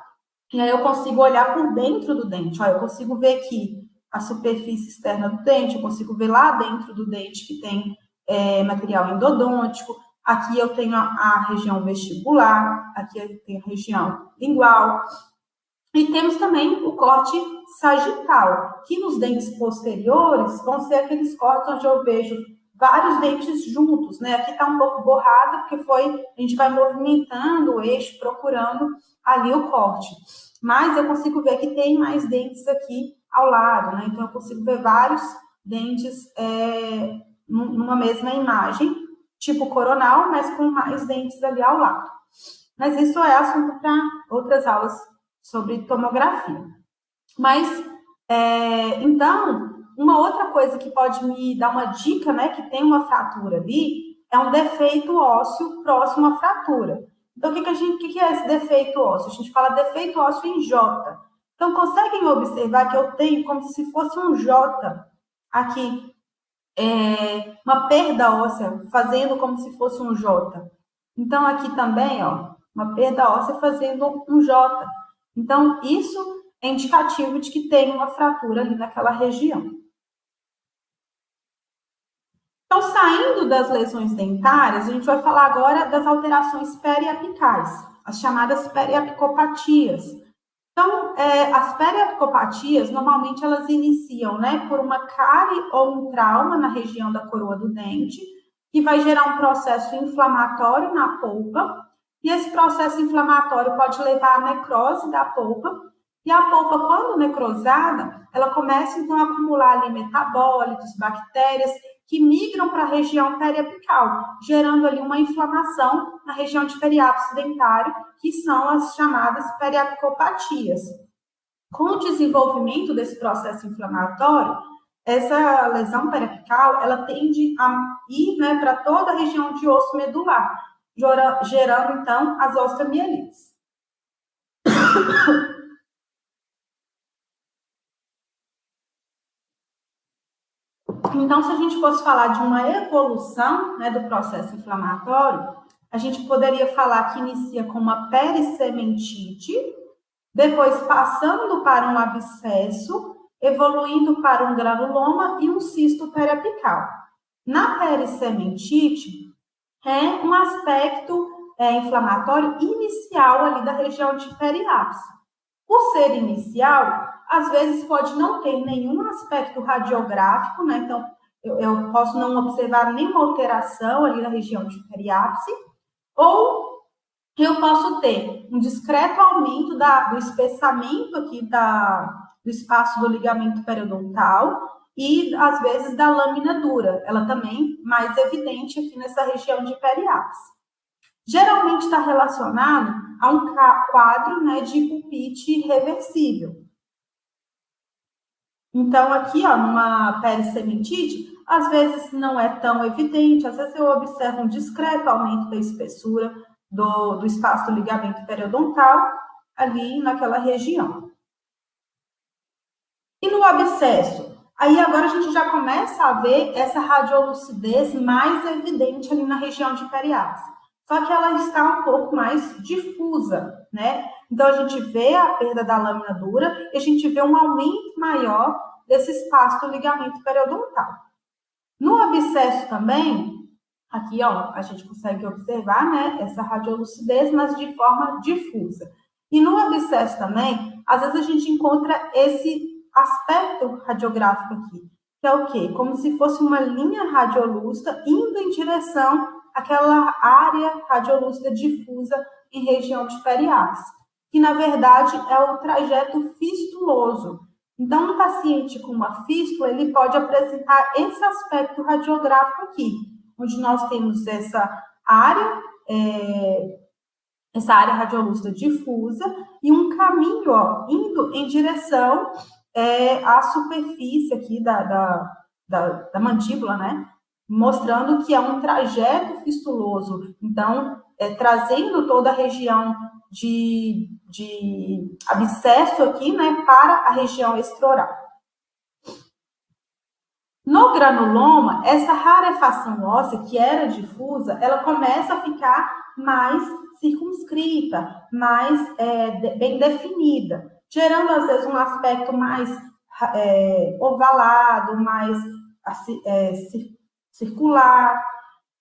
E aí eu consigo olhar por dentro do dente. Ó, eu consigo ver aqui a superfície externa do dente, eu consigo ver lá dentro do dente que tem material endodôntico. Aqui eu tenho a região vestibular, aqui eu tenho a região lingual. E temos também o corte sagital, que nos dentes posteriores vão ser aqueles cortes onde eu vejo vários dentes juntos, né? Aqui está um pouco borrado, porque a gente vai movimentando o eixo, procurando ali o corte. Mas eu consigo ver que tem mais dentes aqui ao lado, né? Então eu consigo ver vários dentes numa mesma imagem, tipo coronal, mas com mais dentes ali ao lado. Mas isso é assunto para outras aulas sobre tomografia. Mas, então, uma outra coisa que pode me dar uma dica, né, que tem uma fratura ali, é um defeito ósseo próximo à fratura. Então, o que é esse defeito ósseo? A gente fala defeito ósseo em J. Então, conseguem observar que eu tenho como se fosse um J aqui, uma perda óssea, fazendo como se fosse um J. Então, aqui também, ó, uma perda óssea fazendo um J. Então, isso é indicativo de que tem uma fratura ali naquela região. Então, saindo das lesões dentárias, a gente vai falar agora das alterações periapicais, as chamadas periapicopatias. Então, as periapicopatias, normalmente, elas iniciam, né, por uma cárie ou um trauma na região da coroa do dente, que vai gerar um processo inflamatório na polpa, e esse processo inflamatório pode levar à necrose da polpa, e a polpa, quando necrosada, ela começa, então, a acumular ali metabólitos, bactérias, que migram para a região periapical, gerando ali uma inflamação na região de periápice dentário, que são as chamadas periapicopatias. Com o desenvolvimento desse processo inflamatório, essa lesão periapical, ela tende a ir, né, para toda a região de osso medular, gerando, então, as osteomielites. Então, se a gente fosse falar de uma evolução, né, do processo inflamatório, a gente poderia falar que inicia com uma perissementite, depois passando para um abscesso, evoluindo para um granuloma e um cisto periapical. Na perissementite, é um aspecto inflamatório inicial ali da região de periápice. Por ser inicial, às vezes pode não ter nenhum aspecto radiográfico, né? Então, eu posso não observar nenhuma alteração ali na região de periápice, ou eu posso ter um discreto aumento do espessamento aqui do espaço do ligamento periodontal e, às vezes, da lâmina dura. Ela também mais evidente aqui nessa região de periápice. Geralmente está relacionado a um quadro, né, de pulpite reversível. Então, aqui, ó, numa perissementite, às vezes não é tão evidente, às vezes eu observo um discreto aumento da espessura do espaço do ligamento periodontal ali naquela região. E no abscesso? Aí agora a gente já começa a ver essa radiolucidez mais evidente ali na região de periápice. Só que ela está um pouco mais difusa, né? Então a gente vê a perda da lâmina dura e a gente vê um aumento maior desse espaço do ligamento periodontal. No abscesso também, aqui ó, a gente consegue observar, né, essa radiolucidez, mas de forma difusa. E no abscesso também, às vezes a gente encontra esse aspecto radiográfico aqui, que é o quê? Como se fosse uma linha radiolúcida indo em direção àquela área radiolúcida difusa em região de periápice, que na verdade é o trajeto fistuloso. Então, um paciente com uma fístula, ele pode apresentar esse aspecto radiográfico aqui, onde nós temos essa área radiolúcida difusa e um caminho ó, indo em direção à superfície aqui da mandíbula, né? Mostrando que é um trajeto fistuloso. Então, trazendo toda a região de abscesso aqui, né, para a região extraoral. No granuloma, essa rarefação óssea, que era difusa, ela começa a ficar mais circunscrita, mais bem definida, gerando, às vezes, um aspecto mais ovalado, mais circular.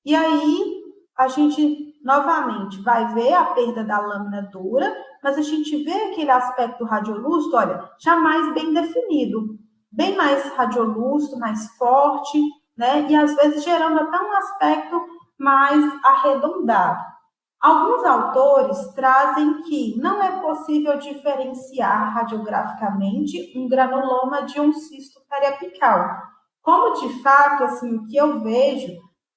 E aí, a gente, novamente, vai ver a perda da lâmina dura, mas a gente vê aquele aspecto radiolúcido, olha, já mais bem definido, bem mais radiolúcido, mais forte, né? E às vezes gerando até um aspecto mais arredondado. Alguns autores trazem que não é possível diferenciar radiograficamente um granuloma de um cisto periapical. Como de fato, assim, o que eu vejo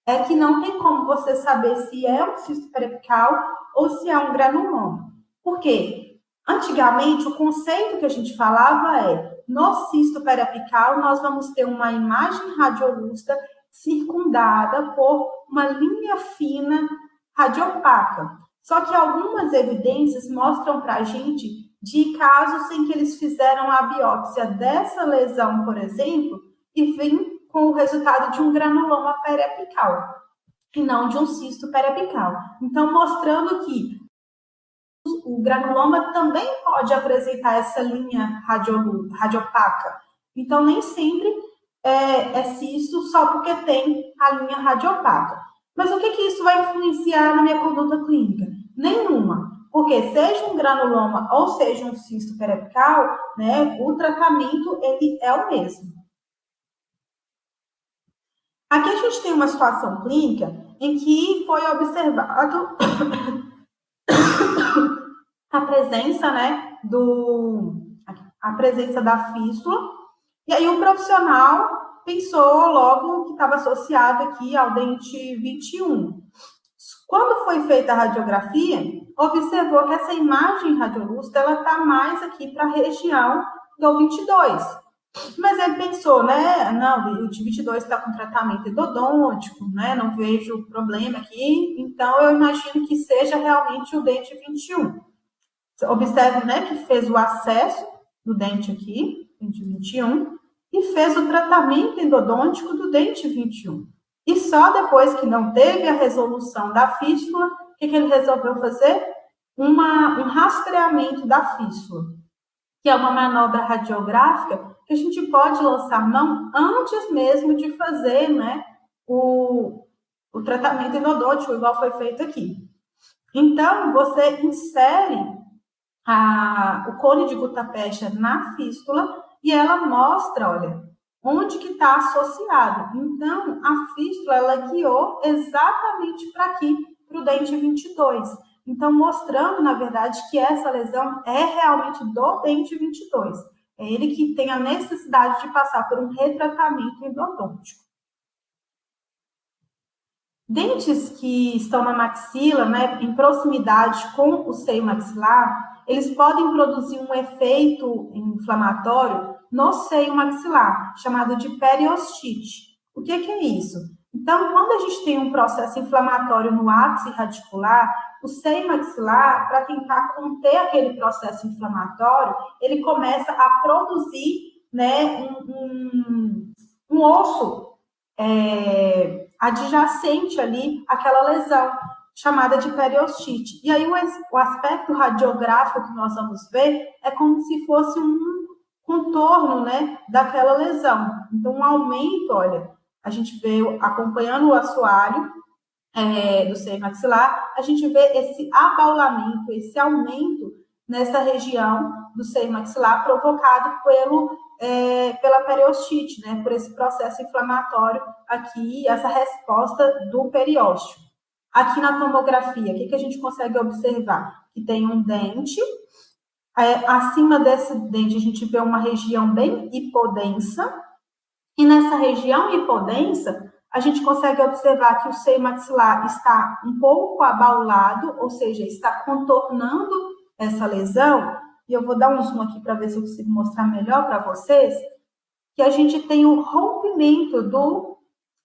é que não tem como você saber se é um cisto periapical ou se é um granuloma. Por quê? Antigamente, o conceito que a gente falava no cisto periapical, nós vamos ter uma imagem radiolúcida circundada por uma linha fina radiopaca. Só que algumas evidências mostram para a gente de casos em que eles fizeram a biópsia dessa lesão, por exemplo, e vem com o resultado de um granuloma periapical, e não de um cisto periapical. Então, mostrando que o granuloma também pode apresentar essa linha radiopaca. Então, nem sempre é cisto só porque tem a linha radiopaca. Mas o que isso vai influenciar na minha conduta clínica? Nenhuma. Porque seja um granuloma ou seja um cisto periapical, né, o tratamento ele é o mesmo. Aqui a gente tem uma situação clínica em que foi observado a presença, né, a presença da fístula, e aí o profissional pensou logo que estava associado aqui ao dente 21. Quando foi feita a radiografia, observou que essa imagem radiolúcida ela está mais aqui para a região do 22. Mas ele pensou, né, não, o de 22 está com tratamento endodôntico, né, não vejo problema aqui, então eu imagino que seja realmente o dente 21. Observe, né, que fez o acesso do dente aqui, dente 21, e fez o tratamento endodôntico do dente 21. E só depois que não teve a resolução da fístula, o que ele resolveu fazer? Um rastreamento da fístula, que é uma manobra radiográfica que a gente pode lançar mão antes mesmo de fazer, né, o tratamento endodôntico, igual foi feito aqui. Então, você insere o cone de gutta-percha na fístula e ela mostra, olha, onde que está associado. Então, a fístula, ela guiou exatamente para aqui, para o dente 22. Então, mostrando, na verdade, que essa lesão é realmente do dente 22. É ele que tem a necessidade de passar por um retratamento endodôntico. Dentes que estão na maxila, né, em proximidade com o seio maxilar, eles podem produzir um efeito inflamatório no seio maxilar, chamado de periostite. O que é isso? Então, quando a gente tem um processo inflamatório no ápice radicular, o seio maxilar, para tentar conter aquele processo inflamatório, ele começa a produzir, né, um osso adjacente ali àquela lesão, chamada de periostite. E aí o aspecto radiográfico que nós vamos ver é como se fosse um contorno, né, daquela lesão. Então, um aumento, olha, a gente vê, acompanhando o assoalho do seio maxilar, a gente vê esse abaulamento, esse aumento nessa região do seio maxilar provocado pela periostite, né, por esse processo inflamatório aqui, essa resposta do periósteo. Aqui na tomografia, o que a gente consegue observar? Que tem um dente, acima desse dente a gente vê uma região bem hipodensa, e nessa região hipodensa, a gente consegue observar que o seio maxilar está um pouco abaulado, ou seja, está contornando essa lesão. E eu vou dar um zoom aqui para ver se eu consigo mostrar melhor para vocês, que a gente tem o rompimento do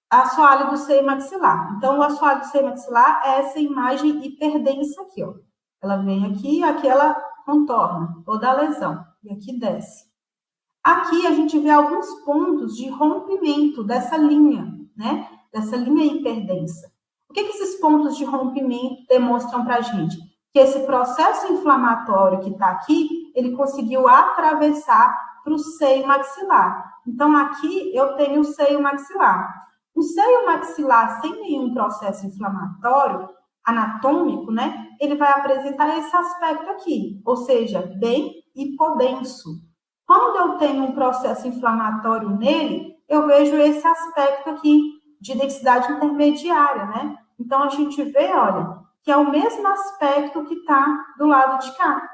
assoalho do seio maxilar. Então, o assoalho do seio maxilar é essa imagem hiperdensa aqui, ó. Ela vem aqui, aqui ela contorna toda a lesão, e aqui desce. Aqui a gente vê alguns pontos de rompimento dessa linha, né? Dessa linha hiperdensa. O que esses pontos de rompimento demonstram para a gente? Que esse processo inflamatório que está aqui, ele conseguiu atravessar para o seio maxilar. Então, aqui eu tenho o seio maxilar. O seio maxilar sem nenhum processo inflamatório anatômico, né? Ele vai apresentar esse aspecto aqui, ou seja, bem hipodenso. Quando eu tenho um processo inflamatório nele, eu vejo esse aspecto aqui de densidade intermediária, né? Então, a gente vê, olha, que é o mesmo aspecto que está do lado de cá.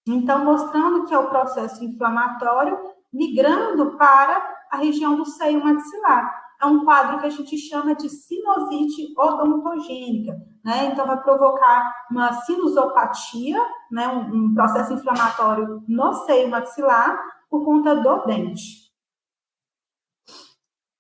Então, mostrando que é o processo inflamatório migrando para a região do seio maxilar. É um quadro que a gente chama de sinusite odontogênica, né? Então, vai provocar uma sinusopatia, né? Um processo inflamatório no seio maxilar, por conta do dente.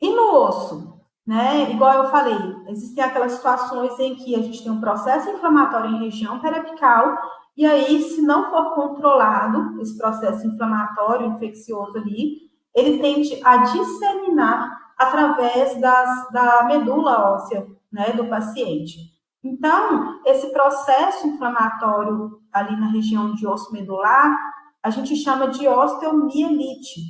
E no osso, né? Igual eu falei, existem aquelas situações em que a gente tem um processo inflamatório em região periapical, e aí, se não for controlado esse processo inflamatório infeccioso ali, ele tende a disseminar através da medula óssea, né, do paciente. Então, esse processo inflamatório ali na região de osso medular, a gente chama de osteomielite.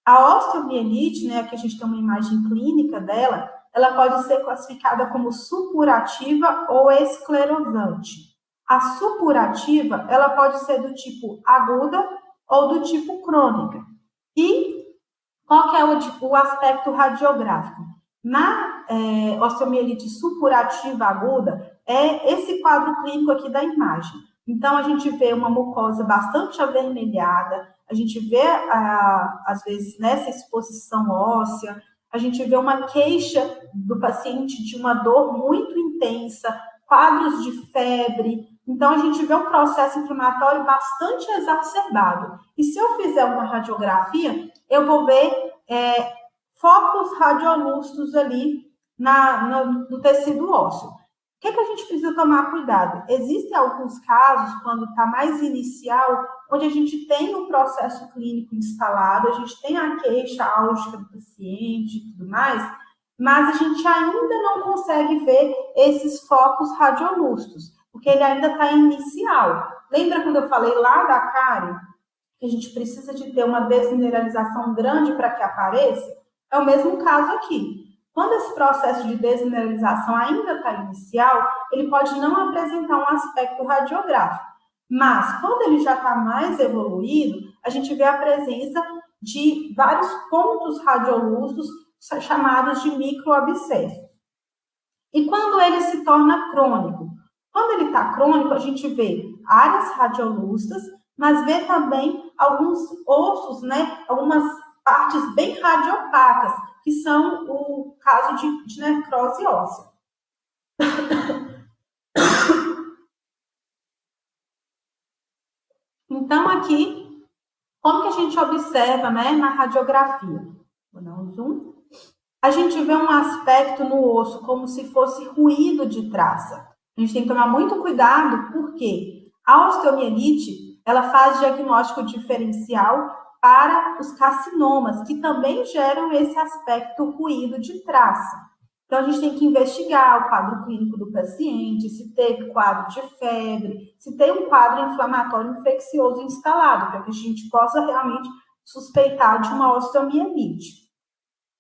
A osteomielite, né, que a gente tem uma imagem clínica dela, ela pode ser classificada como supurativa ou esclerosante. A supurativa, ela pode ser do tipo aguda ou do tipo crônica. E qual que é o aspecto radiográfico? Na osteomielite supurativa aguda, é esse quadro clínico aqui da imagem. Então, a gente vê uma mucosa bastante avermelhada, a gente vê, às vezes, nessa exposição óssea, a gente vê uma queixa do paciente de uma dor muito intensa, quadros de febre. Então, a gente vê um processo inflamatório bastante exacerbado. E se eu fizer uma radiografia, eu vou ver focos radiolúcidos ali no tecido ósseo. O que a gente precisa tomar cuidado? Existem alguns casos, quando está mais inicial, onde a gente tem o processo clínico instalado, a gente tem a queixa álgica do paciente e tudo mais, mas a gente ainda não consegue ver esses focos radiolúcidos, porque ele ainda está inicial. Lembra quando eu falei lá da cárie, que a gente precisa de ter uma desmineralização grande para que apareça? É o mesmo caso aqui. Quando esse processo de desmineralização ainda está inicial, ele pode não apresentar um aspecto radiográfico. Mas, quando ele já está mais evoluído, a gente vê a presença de vários pontos radiolúcidos chamados de microabscessos. E quando ele se torna crônico? Quando ele está crônico, a gente vê áreas radiolúcidas, mas vê também alguns ossos, né? Algumas partes bem radiopacas, que são o caso de necrose óssea. Então, aqui, como que a gente observa, né, na radiografia? Vou dar um zoom. a gente vê um aspecto no osso como se fosse ruído de traça. A gente tem que tomar muito cuidado, porque a osteomielite, ela faz diagnóstico diferencial para os carcinomas, que também geram esse aspecto ruído de traça. Então, a gente tem que investigar o quadro clínico do paciente, se teve quadro de febre, se tem um quadro inflamatório infeccioso instalado, para que a gente possa realmente suspeitar de uma osteomielite.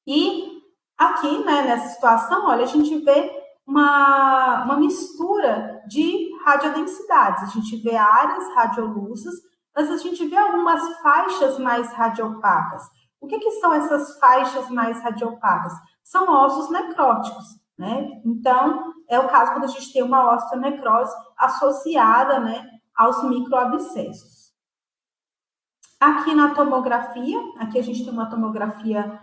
E aqui, né, nessa situação, olha, a gente vê uma mistura de radiodensidades. A gente vê áreas radioluces, mas a gente vê algumas faixas mais radiopacas. O que são essas faixas mais radiopacas? São ossos necróticos, né? Então, é o caso quando a gente tem uma osteonecrose associada, né, aos microabscessos. Aqui na tomografia, aqui a gente tem uma tomografia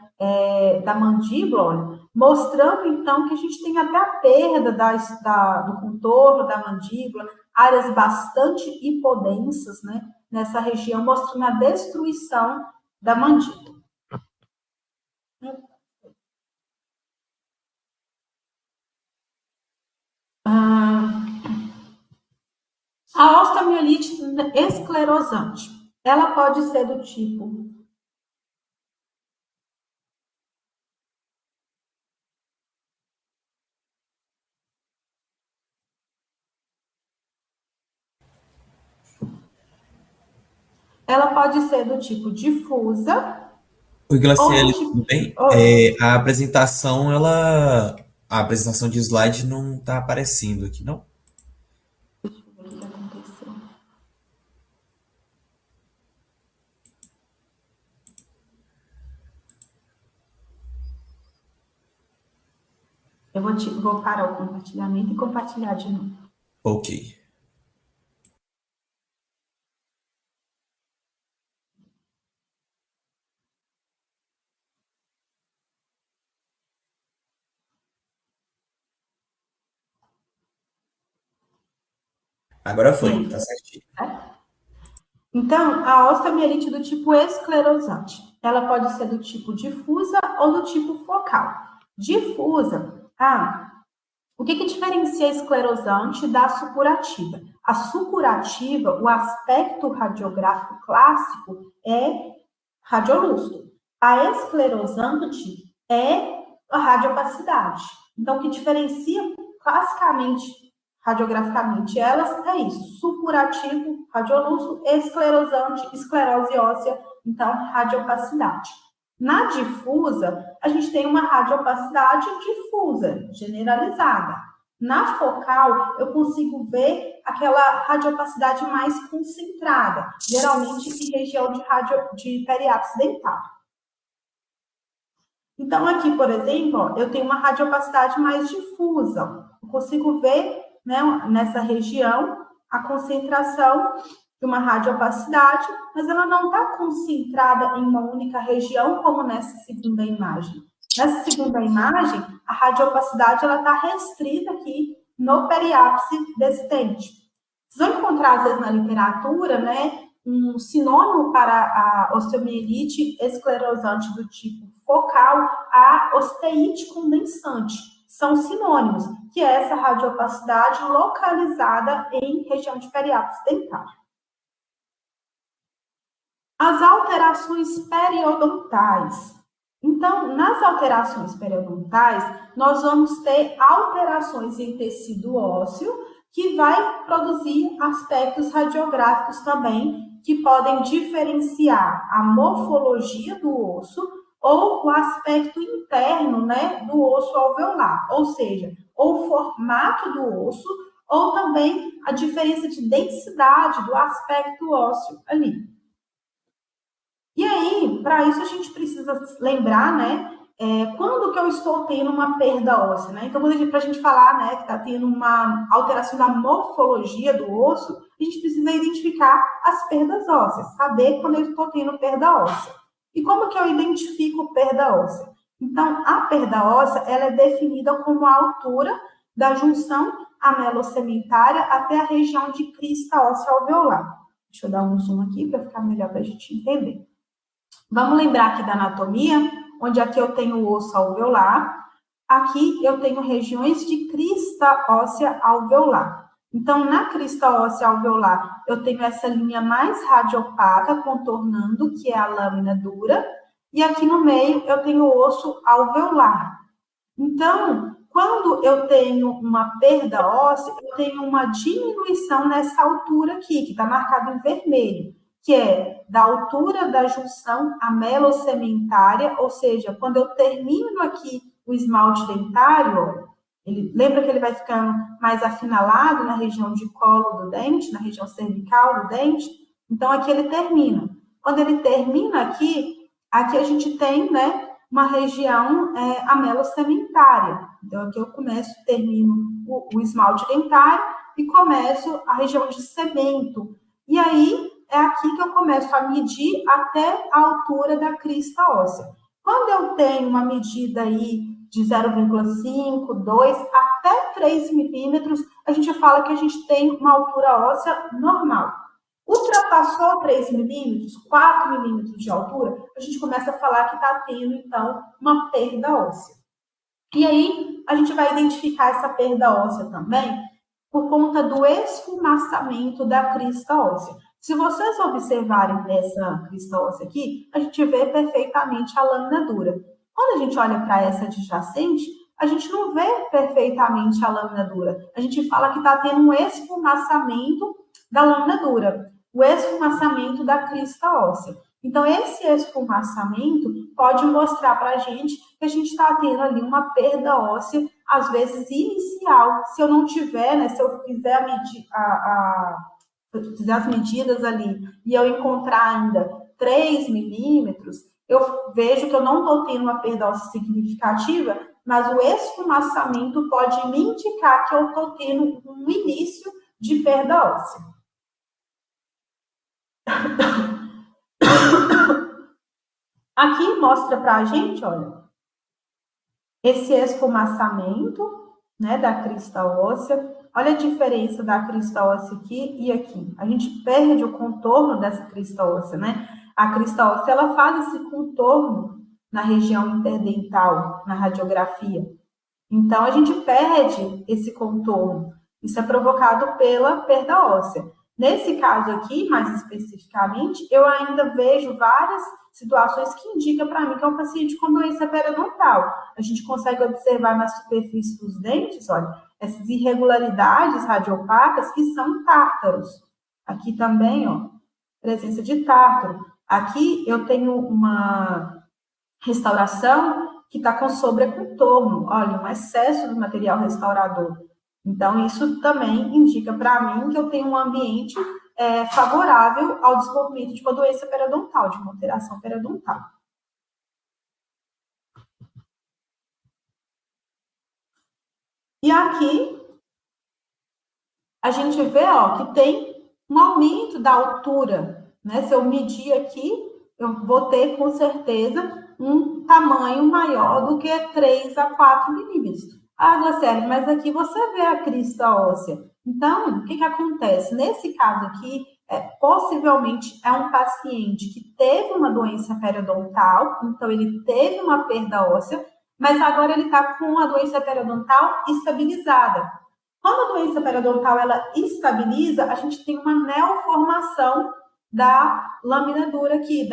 da mandíbula, olha, mostrando então que a gente tem até a perda do contorno da mandíbula, áreas bastante hipodensas, né, nessa região, mostrando a destruição da mandíbula. A osteomielite esclerosante, ela pode ser do tipo difusa. Oi, Glaciele, tudo bem? A apresentação, a apresentação de slide não está aparecendo aqui, não? Deixa eu ver o que aconteceu. Eu vou parar o compartilhamento e compartilhar de novo. Ok. Agora foi, tá certinho. Então, a osteomielite do tipo esclerosante, ela pode ser do tipo difusa ou do tipo focal. Difusa, o que diferencia a esclerosante da supurativa? A supurativa, o aspecto radiográfico clássico é radiolúcido. A esclerosante é a radiopacidade. Então, o que diferencia classicamente, radiograficamente, elas é isso: supurativo, radiolúcido, esclerosante, esclerose óssea, então radiopacidade. Na difusa, a gente tem uma radiopacidade difusa, generalizada. Na focal, eu consigo ver aquela radiopacidade mais concentrada, geralmente em região de periápse dentário. Então, aqui, por exemplo, ó, eu tenho uma radiopacidade mais difusa. Eu consigo ver, né, nessa região a concentração de uma radiopacidade, mas ela não está concentrada em uma única região, como nessa segunda imagem. Nessa segunda imagem, a radiopacidade está restrita aqui no periápse descendente. Vocês vão encontrar, às vezes, na literatura, né, um sinônimo para a osteomielite esclerosante do tipo focal, a osteite condensante. São sinônimos, que é essa radiopacidade localizada em região de periápse dentário. As alterações periodontais. Então, nas alterações periodontais, nós vamos ter alterações em tecido ósseo, que vai produzir aspectos radiográficos também, que podem diferenciar a morfologia do osso ou o aspecto interno, né, do osso alveolar, ou seja, ou o formato do osso, ou também a diferença de densidade do aspecto ósseo ali. E aí, para isso a gente precisa lembrar, né, quando que eu estou tendo uma perda óssea, né? Então, para a gente falar, né, que está tendo uma alteração da morfologia do osso, a gente precisa identificar as perdas ósseas, saber quando eu estou tendo perda óssea. E como que eu identifico perda óssea? Então, a perda óssea, ela é definida como a altura da junção amelocemitária até a região de crista óssea alveolar. Deixa eu dar um zoom aqui para ficar melhor para a gente entender. Vamos lembrar aqui da anatomia. onde aqui eu tenho o osso alveolar, aqui eu tenho regiões de crista óssea alveolar. Então, na crista óssea alveolar, eu tenho essa linha mais radiopaca contornando, que é a lâmina dura, e aqui no meio eu tenho o osso alveolar. Então, quando eu tenho uma perda óssea, eu tenho uma diminuição nessa altura aqui, que está marcado em vermelho, que é da altura da junção amelossementária, ou seja, quando eu termino aqui o esmalte dentário, lembra que ele vai ficando mais afinalado na região de colo do dente, na região cervical do dente? Então, aqui ele termina. Quando ele termina aqui a gente tem, né, uma região amelossementária. Então, aqui eu termino o esmalte dentário e começo a região de cemento. E aí, é aqui que eu começo a medir até a altura da crista óssea. Quando eu tenho uma medida aí de 0,5, 2 até 3 milímetros, a gente fala que a gente tem uma altura óssea normal. Ultrapassou 3 milímetros, 4 milímetros de altura, a gente começa a falar que está tendo, então, uma perda óssea. E aí, a gente vai identificar essa perda óssea também por conta do esfumaçamento da crista óssea. Se vocês observarem essa crista óssea aqui, a gente vê perfeitamente a lâmina dura. Quando a gente olha para essa adjacente, a gente não vê perfeitamente a lâmina dura. A gente fala que está tendo um esfumaçamento da lâmina dura, o esfumaçamento da crista óssea. Então, esse esfumaçamento pode mostrar para a gente que a gente está tendo ali uma perda óssea, às vezes inicial. Se eu não tiver, né, se eu fizer fizer as medidas ali e eu encontrar ainda 3 milímetros, eu vejo que eu não estou tendo uma perda óssea significativa, mas o esfumaçamento pode me indicar que eu estou tendo um início de perda óssea. Aqui mostra para a gente, olha, esse esfumaçamento, né, da crista óssea. Olha a diferença da crista óssea aqui e aqui. A gente perde o contorno dessa crista óssea, né? A crista óssea, ela faz esse contorno na região interdental, na radiografia. Então, a gente perde esse contorno. Isso é provocado pela perda óssea. Nesse caso aqui, mais especificamente, eu ainda vejo várias situações que indicam para mim que é um paciente com doença periodontal. A gente consegue observar na superfície dos dentes, olha, essas irregularidades radiopacas que são tártaros. Aqui também, ó, presença de tártaro. Aqui eu tenho uma restauração que está com sobrecontorno, olha, um excesso do material restaurador. Então, isso também indica para mim que eu tenho um ambiente favorável ao desenvolvimento de uma doença periodontal, de uma alteração periodontal. E aqui, a gente vê, ó, que tem um aumento da altura, né? Se eu medir aqui, eu vou ter, com certeza, um tamanho maior do que 3 a 4 milímetros. Ah, Glauciele, mas aqui você vê a crista óssea. Então, o que acontece? Nesse caso aqui, possivelmente é um paciente que teve uma doença periodontal, então ele teve uma perda óssea, mas agora ele está com a doença periodontal estabilizada. Quando a doença periodontal ela estabiliza, a gente tem uma neoformação da lâmina dura aqui,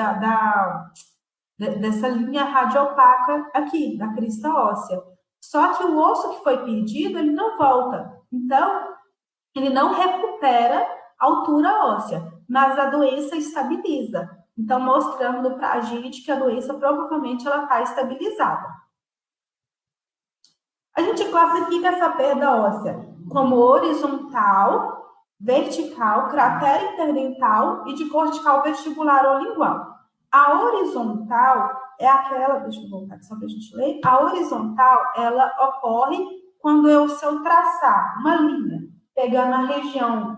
dessa linha radiopaca aqui, da crista óssea. Só que o osso que foi perdido, ele não volta. Então, ele não recupera a altura óssea, mas a doença estabiliza. Então, mostrando para a gente que a doença provavelmente ela está estabilizada. A gente classifica essa perda óssea como horizontal, vertical, cratera interdental e de cortical vestibular ou lingual. A horizontal é aquela, deixa eu voltar aqui só para a gente ler. A horizontal, ela ocorre quando se eu traçar uma linha, pegando a região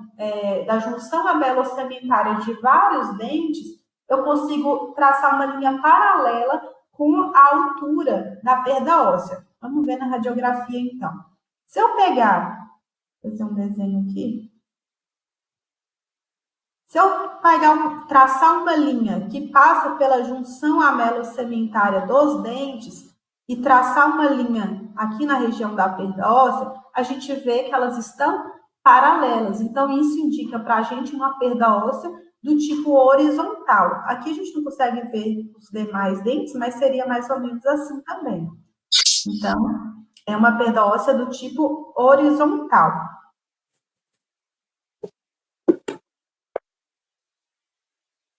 da junção amelossementária de vários dentes, eu consigo traçar uma linha paralela com a altura da perda óssea. Vamos ver na radiografia, então. Se eu pegar, vou fazer um desenho aqui. Se Se eu traçar uma linha que passa pela junção amelocementária dos dentes e traçar uma linha aqui na região da perda óssea, a gente vê que elas estão paralelas. Então, isso indica para a gente uma perda óssea do tipo horizontal. Aqui a gente não consegue ver os demais dentes, mas seria mais ou menos assim também. Então, é uma perda óssea do tipo horizontal.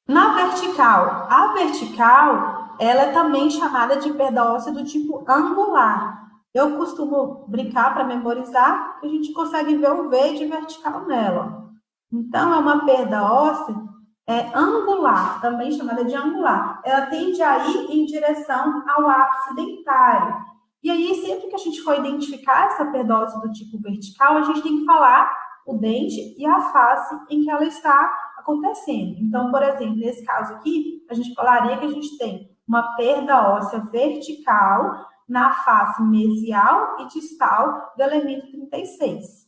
Na vertical, a vertical, ela é também chamada de perda óssea do tipo angular. Eu costumo brincar para memorizar, que a gente consegue ver o V de vertical nela. Então, é uma perda óssea angular, também chamada de angular. Ela tende a ir em direção ao ápice dentário. E aí, sempre que a gente for identificar essa perda óssea do tipo vertical, a gente tem que falar o dente e a face em que ela está acontecendo. Então, por exemplo, nesse caso aqui, a gente falaria que a gente tem uma perda óssea vertical na face mesial e distal do elemento 36.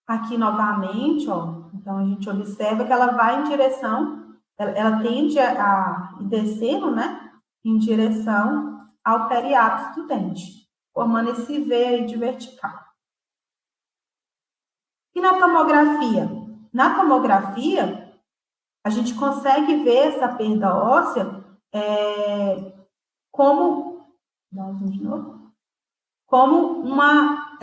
Aqui, novamente, ó, então a gente observa que ela vai em direção, ela tende a ir descendo, né, em direção ao periápice do dente, formando esse V aí de vertical. E na tomografia? Na tomografia, a gente consegue ver essa perda óssea como uma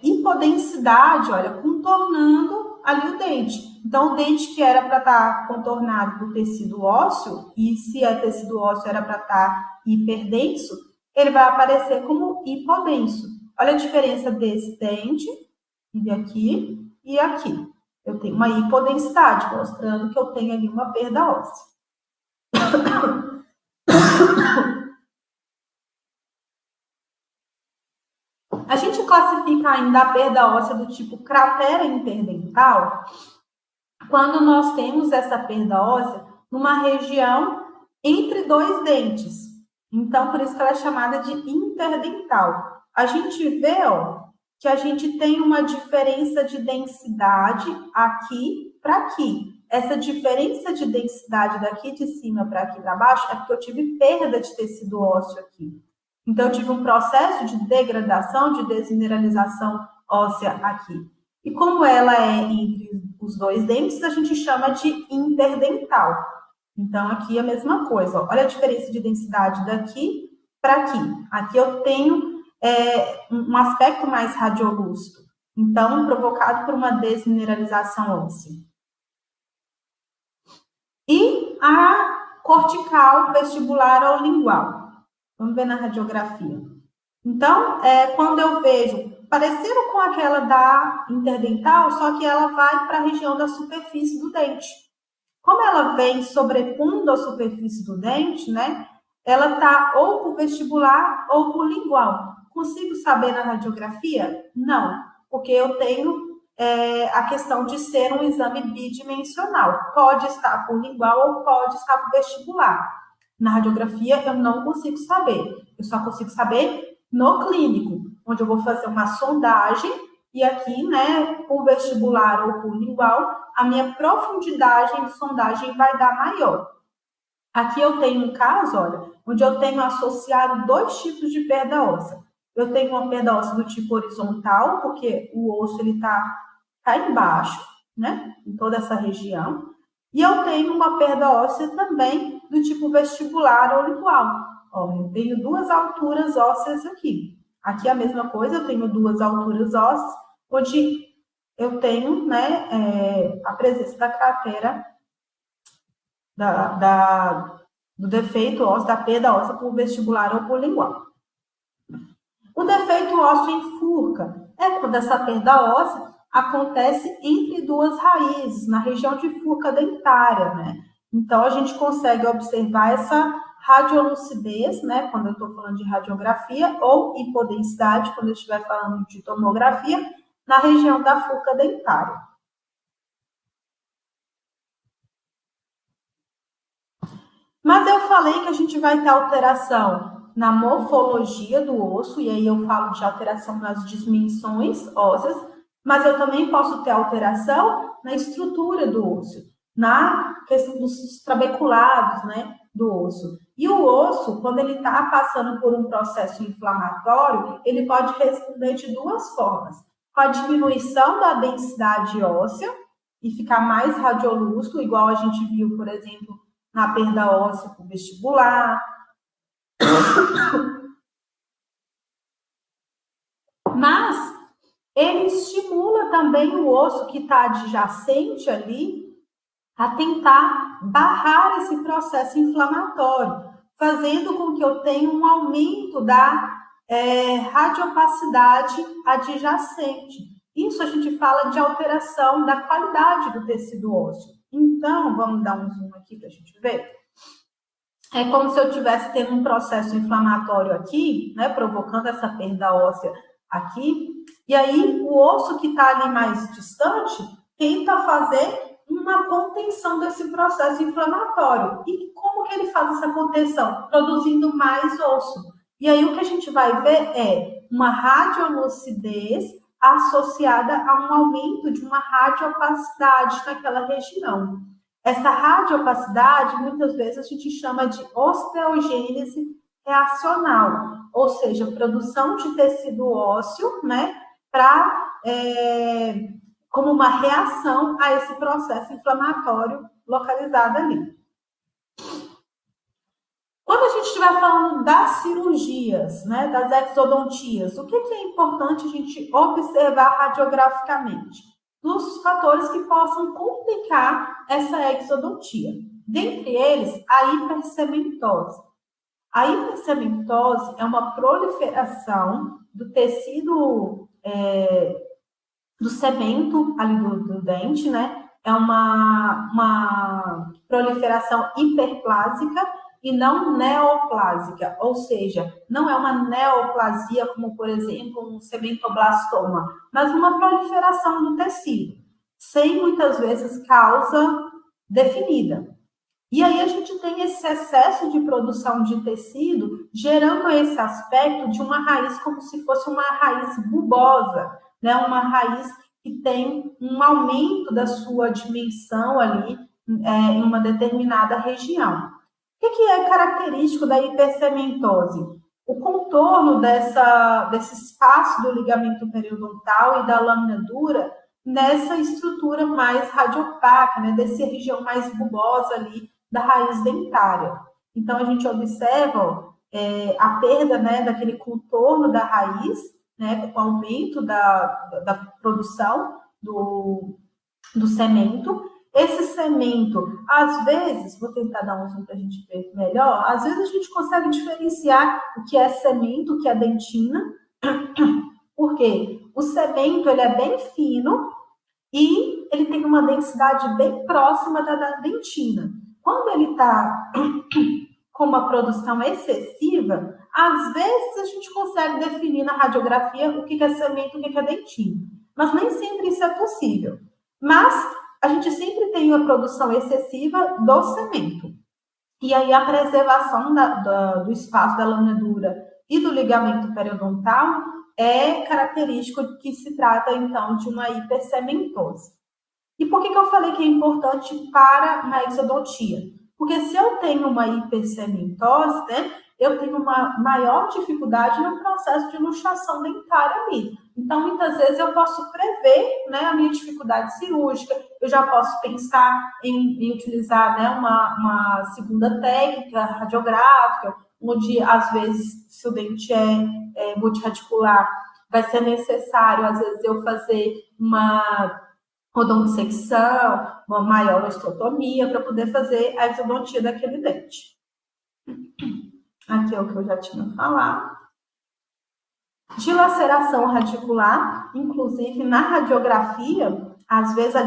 hipodensidade, olha, contornando ali o dente. Então, o dente que era para estar contornado por tecido ósseo, e se é tecido ósseo era para estar hiperdenso, ele vai aparecer como hipodenso. Olha a diferença desse dente, e aqui e aqui. Eu tenho uma hipodensidade, mostrando que eu tenho ali uma perda óssea. A gente classifica ainda a perda óssea do tipo cratera interdental quando nós temos essa perda óssea numa região entre dois dentes. Então, por isso que ela é chamada de interdental. A gente vê, ó, que a gente tem uma diferença de densidade aqui para aqui. Essa diferença de densidade daqui de cima para aqui para baixo é porque eu tive perda de tecido ósseo aqui. Então, eu tive um processo de degradação, de desmineralização óssea aqui. E como ela é entre os dois dentes, a gente chama de interdental. Então, aqui é a mesma coisa. Ó. Olha a diferença de densidade daqui para aqui. Aqui eu tenho um aspecto mais radiolúcido. Então, provocado por uma desmineralização óssea. E a cortical, vestibular ou lingual. Vamos ver na radiografia. Então, quando eu vejo parecido com aquela da interdental, só que ela vai para a região da superfície do dente. Como ela vem sobrepondo a superfície do dente, né? Ela está ou por vestibular ou por lingual. Consigo saber na radiografia? Não, porque eu tenho a questão de ser um exame bidimensional. Pode estar por lingual ou pode estar por vestibular. Na radiografia, eu não consigo saber. Eu só consigo saber no clínico, onde eu vou fazer uma sondagem e aqui, né, por vestibular ou por lingual, a minha profundidade de sondagem vai dar maior. Aqui eu tenho um caso, olha, onde eu tenho associado dois tipos de perda óssea. Eu tenho uma perda óssea do tipo horizontal, porque o osso ele tá embaixo, né, em toda essa região. E eu tenho uma perda óssea também do tipo vestibular ou lingual. Ó, eu tenho duas alturas ósseas aqui. Aqui a mesma coisa, eu tenho duas alturas ósseas, onde eu tenho, né, a presença da cratera, do defeito ósseo, da perda óssea por vestibular ou por lingual. O defeito ósseo em furca é quando essa perda óssea acontece entre duas raízes, na região de furca dentária, né? Então, a gente consegue observar essa radiolucidez, né? Quando eu estou falando de radiografia, ou hipodensidade, quando eu estiver falando de tomografia, na região da furca dentária. Mas eu falei que a gente vai ter alteração na morfologia do osso, e aí eu falo de alteração nas dimensões ósseas, Mas eu também posso ter alteração na estrutura do osso, na questão dos trabeculados, né, do osso. E o osso, quando ele está passando por um processo inflamatório, ele pode responder de duas formas. Com a diminuição da densidade óssea e ficar mais radiolúcido, igual a gente viu, por exemplo, na perda óssea por vestibular. Mas ele estimula também o osso que está adjacente ali a tentar barrar esse processo inflamatório, fazendo com que eu tenha um aumento da radiopacidade adjacente. Isso a gente fala de alteração da qualidade do tecido ósseo. Então, vamos dar um zoom aqui para a gente ver. É como se eu estivesse tendo um processo inflamatório aqui, né, provocando essa perda óssea aqui, e aí o osso que está ali mais distante tenta fazer uma contenção desse processo inflamatório. E como que ele faz essa contenção? Produzindo mais osso. E aí o que a gente vai ver é uma radiolucidez associada a um aumento de uma radiopacidade naquela região. Essa radiopacidade, muitas vezes, a gente chama de osteogênese reacional, ou seja, produção de tecido ósseo, né, como uma reação a esse processo inflamatório localizado ali. Quando a gente estiver falando das cirurgias, né, das exodontias, o que é importante a gente observar radiograficamente? Dos fatores que possam complicar essa exodontia. Dentre eles, a hipercementose. A hipercementose é uma proliferação do tecido do cemento ali do dente, né? É uma proliferação hiperplásica e não neoplásica, ou seja, não é uma neoplasia como, por exemplo, um cementoblastoma, mas uma proliferação do tecido, sem muitas vezes causa definida. E aí a gente tem esse excesso de produção de tecido, gerando esse aspecto de uma raiz como se fosse uma raiz bulbosa, né? Uma raiz que tem um aumento da sua dimensão ali em uma determinada região. O que é característico da hipercementose? O contorno desse espaço do ligamento periodontal e da lâmina dura nessa estrutura mais radiopaca, né? Dessa região mais bulbosa ali da raiz dentária. Então, a gente observa a perda, né, daquele contorno da raiz, né, com o aumento da produção do cemento. Esse cemento, às vezes, vou tentar dar um zoom para a gente ver melhor, às vezes a gente consegue diferenciar o que é cemento, o que é dentina, porque o cemento ele é bem fino e ele tem uma densidade bem próxima da dentina. Quando ele está com uma produção excessiva, às vezes a gente consegue definir na radiografia o que é cemento e o que é dentina. Mas nem sempre isso é possível. Mas a gente sempre tem uma produção excessiva do cemento. E aí a preservação do espaço da lâmina dura e do ligamento periodontal é característico de que se trata, então, de uma hipercementose. E por que eu falei que é importante para uma exodontia? Porque se eu tenho uma hipercementose, né, eu tenho uma maior dificuldade no processo de luxação dentária ali. Então, muitas vezes eu posso prever, né, a minha dificuldade cirúrgica, eu já posso pensar em utilizar, né, uma segunda técnica radiográfica, onde, às vezes, se o dente é multiradicular, vai ser necessário, às vezes, eu fazer uma odontosecção, uma maior osteotomia, para poder fazer a exodontia daquele dente. Aqui é o que eu já tinha falado. Dilaceração radicular, inclusive na radiografia, às vezes a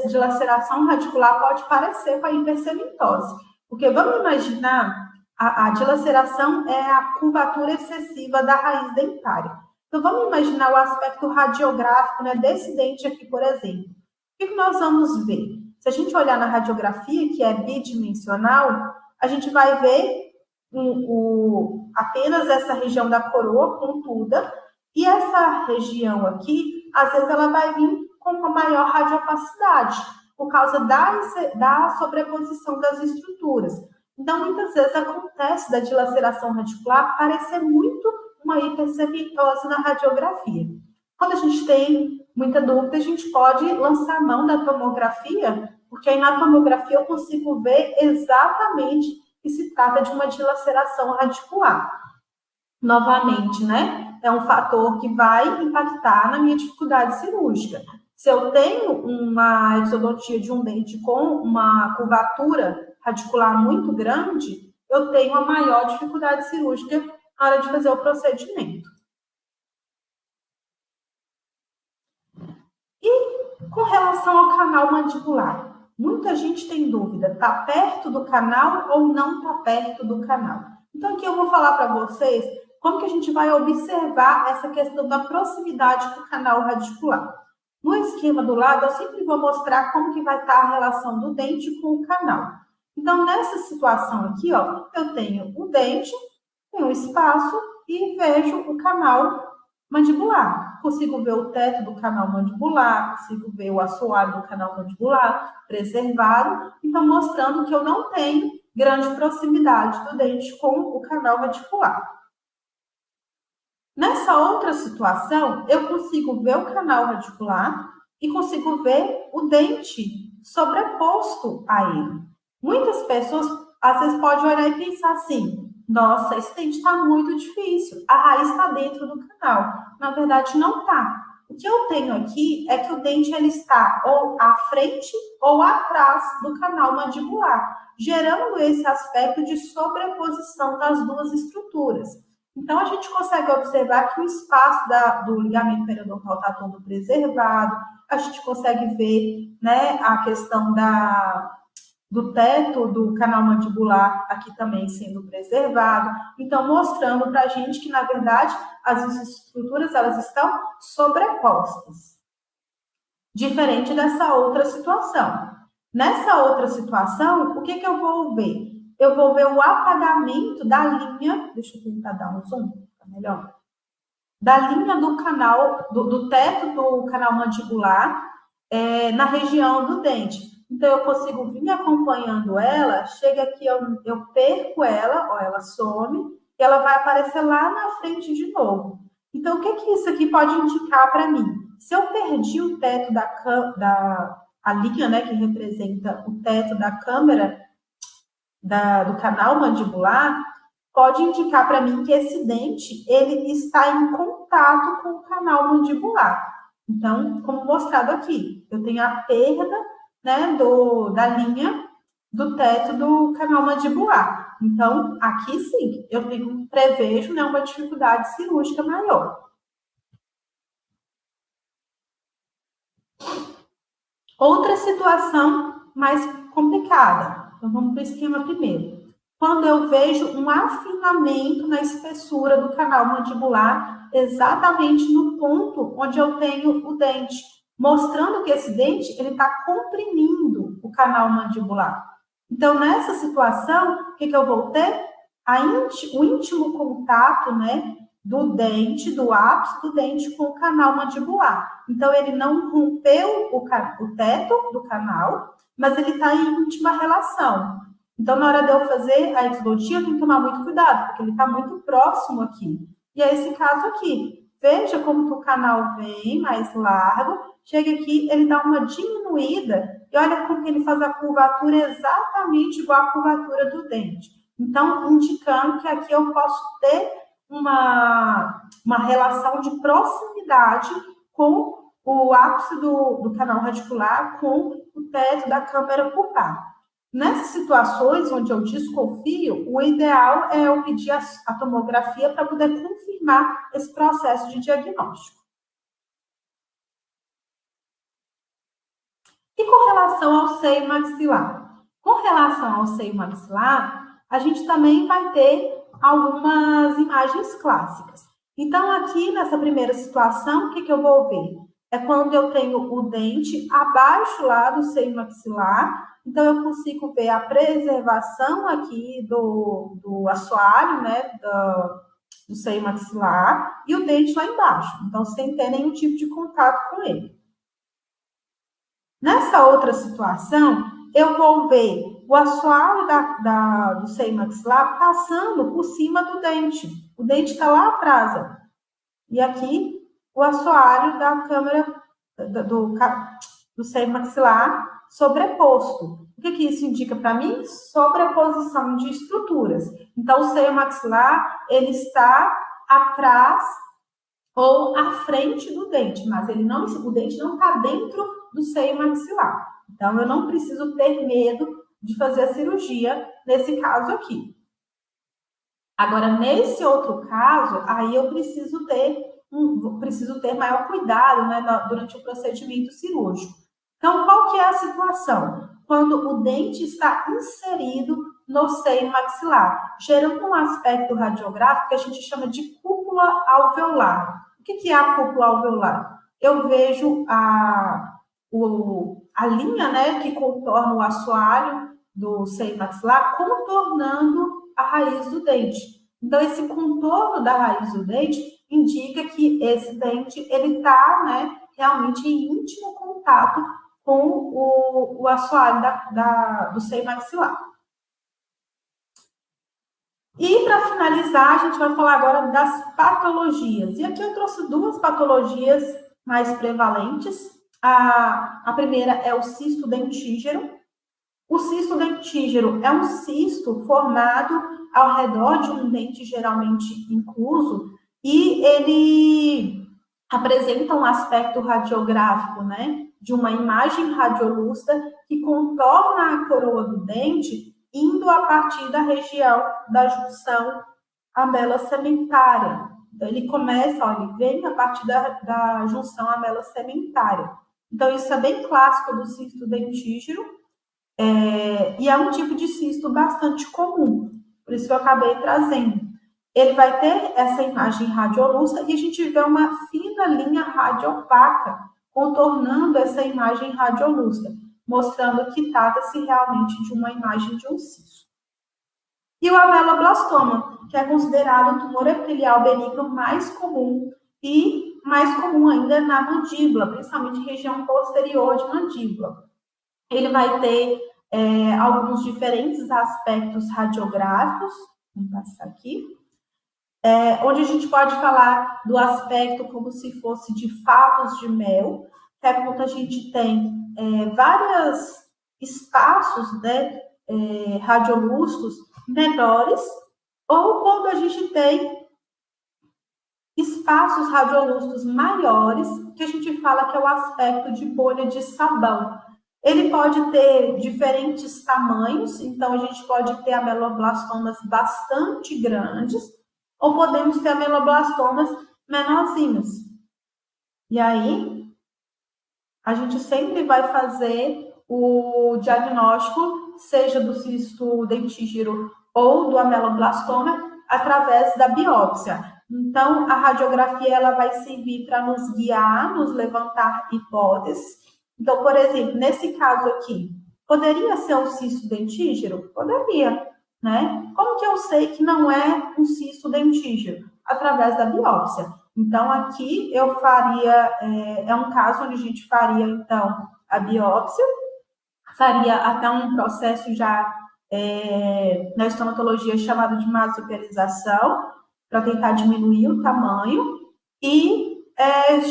dilaceração radicular pode parecer com a hipercementose. Porque vamos imaginar, a dilaceração é a curvatura excessiva da raiz dentária. Então vamos imaginar o aspecto radiográfico, né, desse dente aqui, por exemplo. O que nós vamos ver? Se a gente olhar na radiografia, que é bidimensional, a gente vai ver apenas essa região da coroa pontuda, e essa região aqui, às vezes ela vai vir com uma maior radiopacidade, por causa da sobreposição das estruturas. Então, muitas vezes acontece da dilaceração radicular parecer muito uma hipersegmentose na radiografia. Quando a gente tem muita dúvida, a gente pode lançar mão da tomografia, porque aí na tomografia eu consigo ver exatamente que se trata de uma dilaceração radicular. Novamente, né? É um fator que vai impactar na minha dificuldade cirúrgica. Se eu tenho uma exodontia de um dente com uma curvatura radicular muito grande, eu tenho uma maior dificuldade cirúrgica na hora de fazer o procedimento. E com relação ao canal mandibular, muita gente tem dúvida, está perto do canal ou não está perto do canal? Então aqui eu vou falar para vocês como que a gente vai observar essa questão da proximidade com o canal radicular. No esquema do lado, eu sempre vou mostrar como que vai estar a relação do dente com o canal. Então, nessa situação aqui, ó, eu tenho o dente, tenho um espaço e vejo o canal mandibular. Consigo ver o teto do canal mandibular, consigo ver o assoalho do canal mandibular preservado. Então, mostrando que eu não tenho grande proximidade do dente com o canal radicular. Nessa outra situação, eu consigo ver o canal radicular e consigo ver o dente sobreposto a ele. Muitas pessoas, às vezes, podem olhar e pensar assim, nossa, esse dente está muito difícil, a raiz está dentro do canal. Na verdade, não está. O que eu tenho aqui é que o dente ele está ou à frente ou atrás do canal mandibular, gerando esse aspecto de sobreposição das duas estruturas. Então, a gente consegue observar que o espaço do ligamento periodontal está todo preservado, a gente consegue ver, né, a questão do teto do canal mandibular aqui também sendo preservado. Então, mostrando para a gente que, na verdade, as estruturas elas estão sobrepostas. Diferente dessa outra situação. Nessa outra situação, o que eu vou ver? Eu vou ver o apagamento da linha, deixa eu tentar dar um zoom, fica melhor, da linha do canal, do teto do canal mandibular na região do dente. Então, eu consigo vir acompanhando ela, chega aqui, eu perco ela, ó, ela some, e ela vai aparecer lá na frente de novo. Então, o que isso aqui pode indicar para mim? Se eu perdi o teto a linha, né, que representa o teto da câmera, do canal mandibular, pode indicar para mim que esse dente ele está em contato com o canal mandibular. Então, como mostrado aqui, eu tenho a perda, né, da linha do teto do canal mandibular. Então, aqui sim, eu prevejo, né, uma dificuldade cirúrgica maior. Outra situação mais complicada. Então, vamos para o esquema primeiro. Quando eu vejo um afinamento na espessura do canal mandibular, exatamente no ponto onde eu tenho o dente, mostrando que esse dente está comprimindo o canal mandibular. Então, nessa situação, o que eu vou ter? O íntimo contato, né, do dente, do ápice do dente com o canal mandibular. Então, ele não rompeu o teto do canal, mas ele está em íntima relação. Então, na hora de eu fazer a exodontia, eu tenho que tomar muito cuidado, porque ele está muito próximo aqui. E é esse caso aqui. Veja como que o canal vem mais largo, chega aqui, ele dá uma diminuída, e olha como que ele faz a curvatura exatamente igual à curvatura do dente. Então, indicando que aqui eu posso ter uma relação de proximidade com o ápice do canal radicular com o teto da câmara pulpar. Nessas situações onde eu desconfio, o ideal é eu pedir a tomografia para poder confirmar esse processo de diagnóstico. E com relação ao seio maxilar? Com relação ao seio maxilar, a gente também vai ter algumas imagens clássicas. Então, aqui nessa primeira situação, o que eu vou ver? É quando eu tenho o dente abaixo lá do seio maxilar. Então, eu consigo ver a preservação aqui do assoalho, né, do seio maxilar e o dente lá embaixo, então sem ter nenhum tipo de contato com ele. Nessa outra situação, eu vou ver o assoalho do seio maxilar passando por cima do dente. O dente está lá atrás, ó. E aqui o assoalho da câmara do seio maxilar sobreposto. O que isso indica para mim? Sobreposição de estruturas. Então, o seio maxilar, ele está atrás ou à frente do dente, mas o dente não está dentro do seio maxilar. Então, eu não preciso ter medo de fazer a cirurgia nesse caso aqui. Agora, nesse outro caso, aí eu preciso ter maior cuidado, né, durante o procedimento cirúrgico. Então, qual que é a situação? Quando o dente está inserido no seio maxilar, gerando um aspecto radiográfico que a gente chama de cúpula alveolar. O que é a cúpula alveolar? Eu vejo a linha, né, que contorna o assoalho do seio maxilar contornando a raiz do dente. Então, esse contorno da raiz do dente indica que esse dente ele está, né, realmente em íntimo contato com o assoalho do seio maxilar. E, para finalizar, a gente vai falar agora das patologias. E aqui eu trouxe duas patologias mais prevalentes. A primeira é o cisto dentígero. O cisto dentígero é um cisto formado ao redor de um dente geralmente incluso e ele apresenta um aspecto radiográfico, né, de uma imagem radiolúcida que contorna a coroa do dente indo a partir da região da junção amelo-sementária. Então, ele começa, ele vem a partir da junção amelo-sementária. Então, isso é bem clássico do cisto dentígero, e é um tipo de cisto bastante comum, por isso que eu acabei trazendo. Ele vai ter essa imagem radiolúcida e a gente vê uma fina linha radiopaca contornando essa imagem radiolúcida, mostrando que trata-se realmente de uma imagem de um cisto. E o ameloblastoma, que é considerado o tumor epitelial benigno mais comum e mais comum ainda na mandíbula, principalmente região posterior de mandíbula. Ele vai ter alguns diferentes aspectos radiográficos, vamos passar aqui, onde a gente pode falar do aspecto como se fosse de favos de mel, que é quando a gente tem vários espaços, né, radiolúcidos menores, ou quando a gente tem espaços radiolúcidos maiores, que a gente fala que é o aspecto de bolha de sabão. Ele pode ter diferentes tamanhos, então a gente pode ter ameloblastomas bastante grandes, ou podemos ter ameloblastomas menorzinhos. E aí, a gente sempre vai fazer o diagnóstico, seja do cisto dentígero ou do ameloblastoma, através da biópsia. Então, a radiografia ela vai servir para nos guiar, nos levantar hipóteses. Então, por exemplo, nesse caso aqui, poderia ser um cisto dentígero? Poderia, né? Como que eu sei que não é um cisto dentígero? Através da biópsia. Então, aqui eu faria, é um caso onde a gente faria, então, a biópsia, faria até um processo já na estomatologia chamado de marsupialização, para tentar diminuir o tamanho e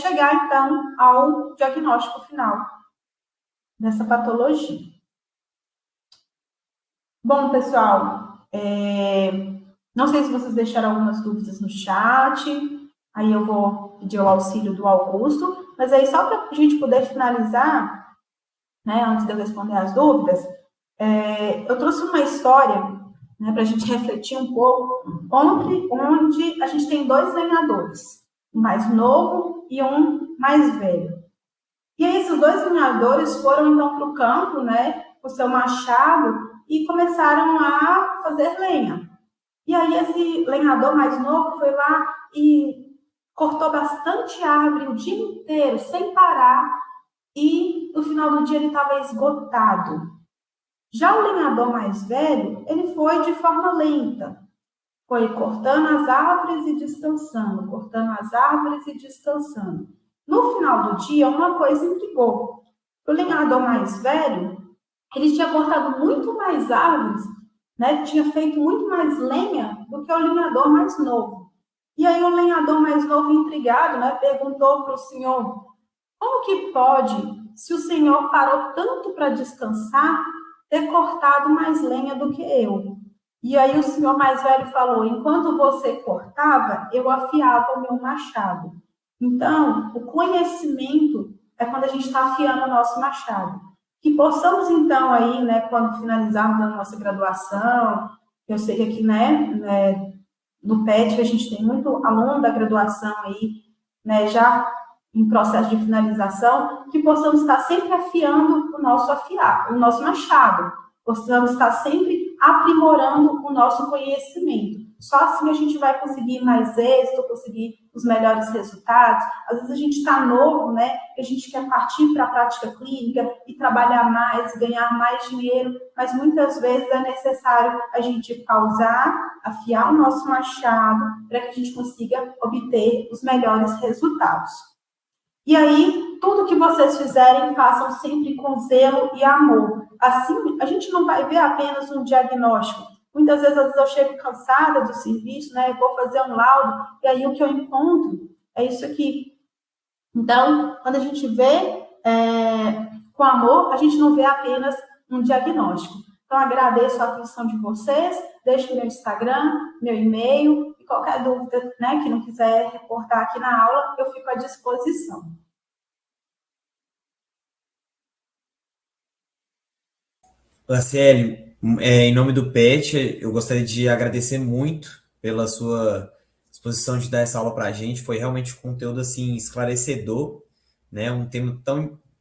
chegar, então, ao diagnóstico final dessa patologia. Bom, pessoal, não sei se vocês deixaram algumas dúvidas no chat, aí eu vou pedir o auxílio do Augusto, mas aí só para a gente poder finalizar, né, antes de eu responder as dúvidas, eu trouxe uma história, né, para a gente refletir um pouco, onde a gente tem dois lenhadores, um mais novo e um mais velho. E aí esses dois lenhadores foram então para o campo, né, com o seu machado e começaram a fazer lenha. E aí esse lenhador mais novo foi lá e cortou bastante árvore o dia inteiro, sem parar, e no final do dia ele estava esgotado. Já o lenhador mais velho, ele foi de forma lenta, foi cortando as árvores e descansando, cortando as árvores e descansando. No final do dia, uma coisa intrigou. O lenhador mais velho, ele tinha cortado muito mais árvores, né? Tinha feito muito mais lenha do que o lenhador mais novo. E aí o lenhador mais novo, intrigado, né, perguntou para o senhor: como que pode, se o senhor parou tanto para descansar, ter cortado mais lenha do que eu? E aí o senhor mais velho falou: enquanto você cortava, eu afiava o meu machado. Então, o conhecimento é quando a gente está afiando o nosso machado. Que possamos, então, aí, né, quando finalizarmos a nossa graduação, eu sei que aqui, no PET, a gente tem muito aluno da graduação aí, né, já em processo de finalização, que possamos estar sempre afiando o nosso machado, possamos estar sempre aprimorando o nosso conhecimento. Só assim a gente vai conseguir mais êxito, conseguir os melhores resultados. Às vezes a gente está novo, né? A gente quer partir para a prática clínica e trabalhar mais, ganhar mais dinheiro, mas muitas vezes é necessário a gente pausar, afiar o nosso machado para que a gente consiga obter os melhores resultados. E aí, tudo que vocês fizerem, façam sempre com zelo e amor. Assim, a gente não vai ver apenas um diagnóstico. Muitas vezes eu chego cansada do serviço, né? Eu vou fazer um laudo, e aí o que eu encontro é isso aqui. Então, quando a gente vê com amor, a gente não vê apenas um diagnóstico. Então, agradeço a atenção de vocês, deixo meu Instagram, meu e-mail, e qualquer dúvida, né, que não quiser reportar aqui na aula, eu fico à disposição. Marcelo, em nome do PET, eu gostaria de agradecer muito pela sua disposição de dar essa aula para a gente. Foi realmente um conteúdo assim esclarecedor, né?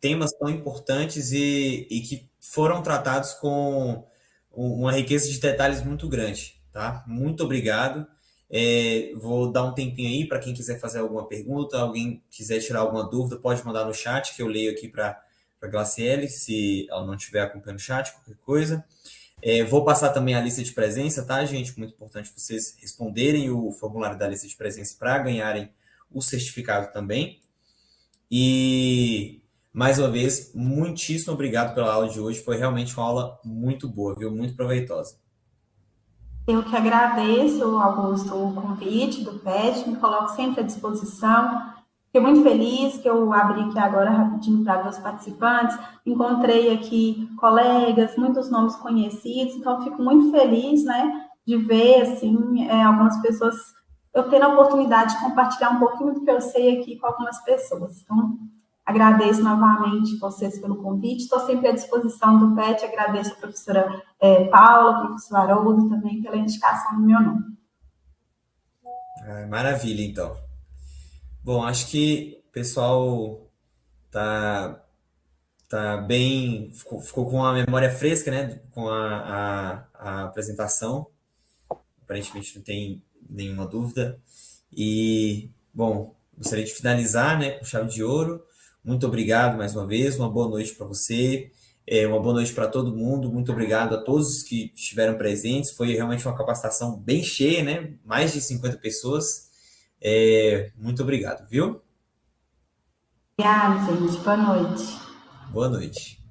Temas tão importantes e que foram tratados com uma riqueza de detalhes muito grande, tá? Muito obrigado. Vou dar um tempinho aí para quem quiser fazer alguma pergunta, alguém quiser tirar alguma dúvida, pode mandar no chat que eu leio aqui para a Glaciele, se ela não estiver acompanhando o chat, qualquer coisa. Vou passar também a lista de presença, tá, gente? Muito importante vocês responderem o formulário da lista de presença para ganharem o certificado também. E, mais uma vez, muitíssimo obrigado pela aula de hoje. Foi realmente uma aula muito boa, viu? Muito proveitosa. Eu que agradeço, Augusto, o convite do PET, me coloco sempre à disposição. Fiquei muito feliz que eu abri aqui agora rapidinho para ver os participantes. Encontrei aqui colegas, muitos nomes conhecidos, então fico muito feliz, né, de ver, assim, algumas pessoas, eu tendo a oportunidade de compartilhar um pouquinho do que eu sei aqui com algumas pessoas. Então, agradeço novamente vocês pelo convite, estou sempre à disposição do PET, agradeço a professora Paula, o professor Haroldo também pela indicação do meu nome. Maravilha, então. Bom, acho que o pessoal tá bem, ficou com a memória fresca, né, com a apresentação. Aparentemente não tem nenhuma dúvida. E, bom, gostaria de finalizar, né, com chave de ouro. Muito obrigado mais uma vez, uma boa noite para você, uma boa noite para todo mundo. Muito obrigado a todos que estiveram presentes. Foi realmente uma capacitação bem cheia, né? Mais de 50 pessoas. Muito obrigado, viu? Obrigada, gente. Boa noite. Boa noite.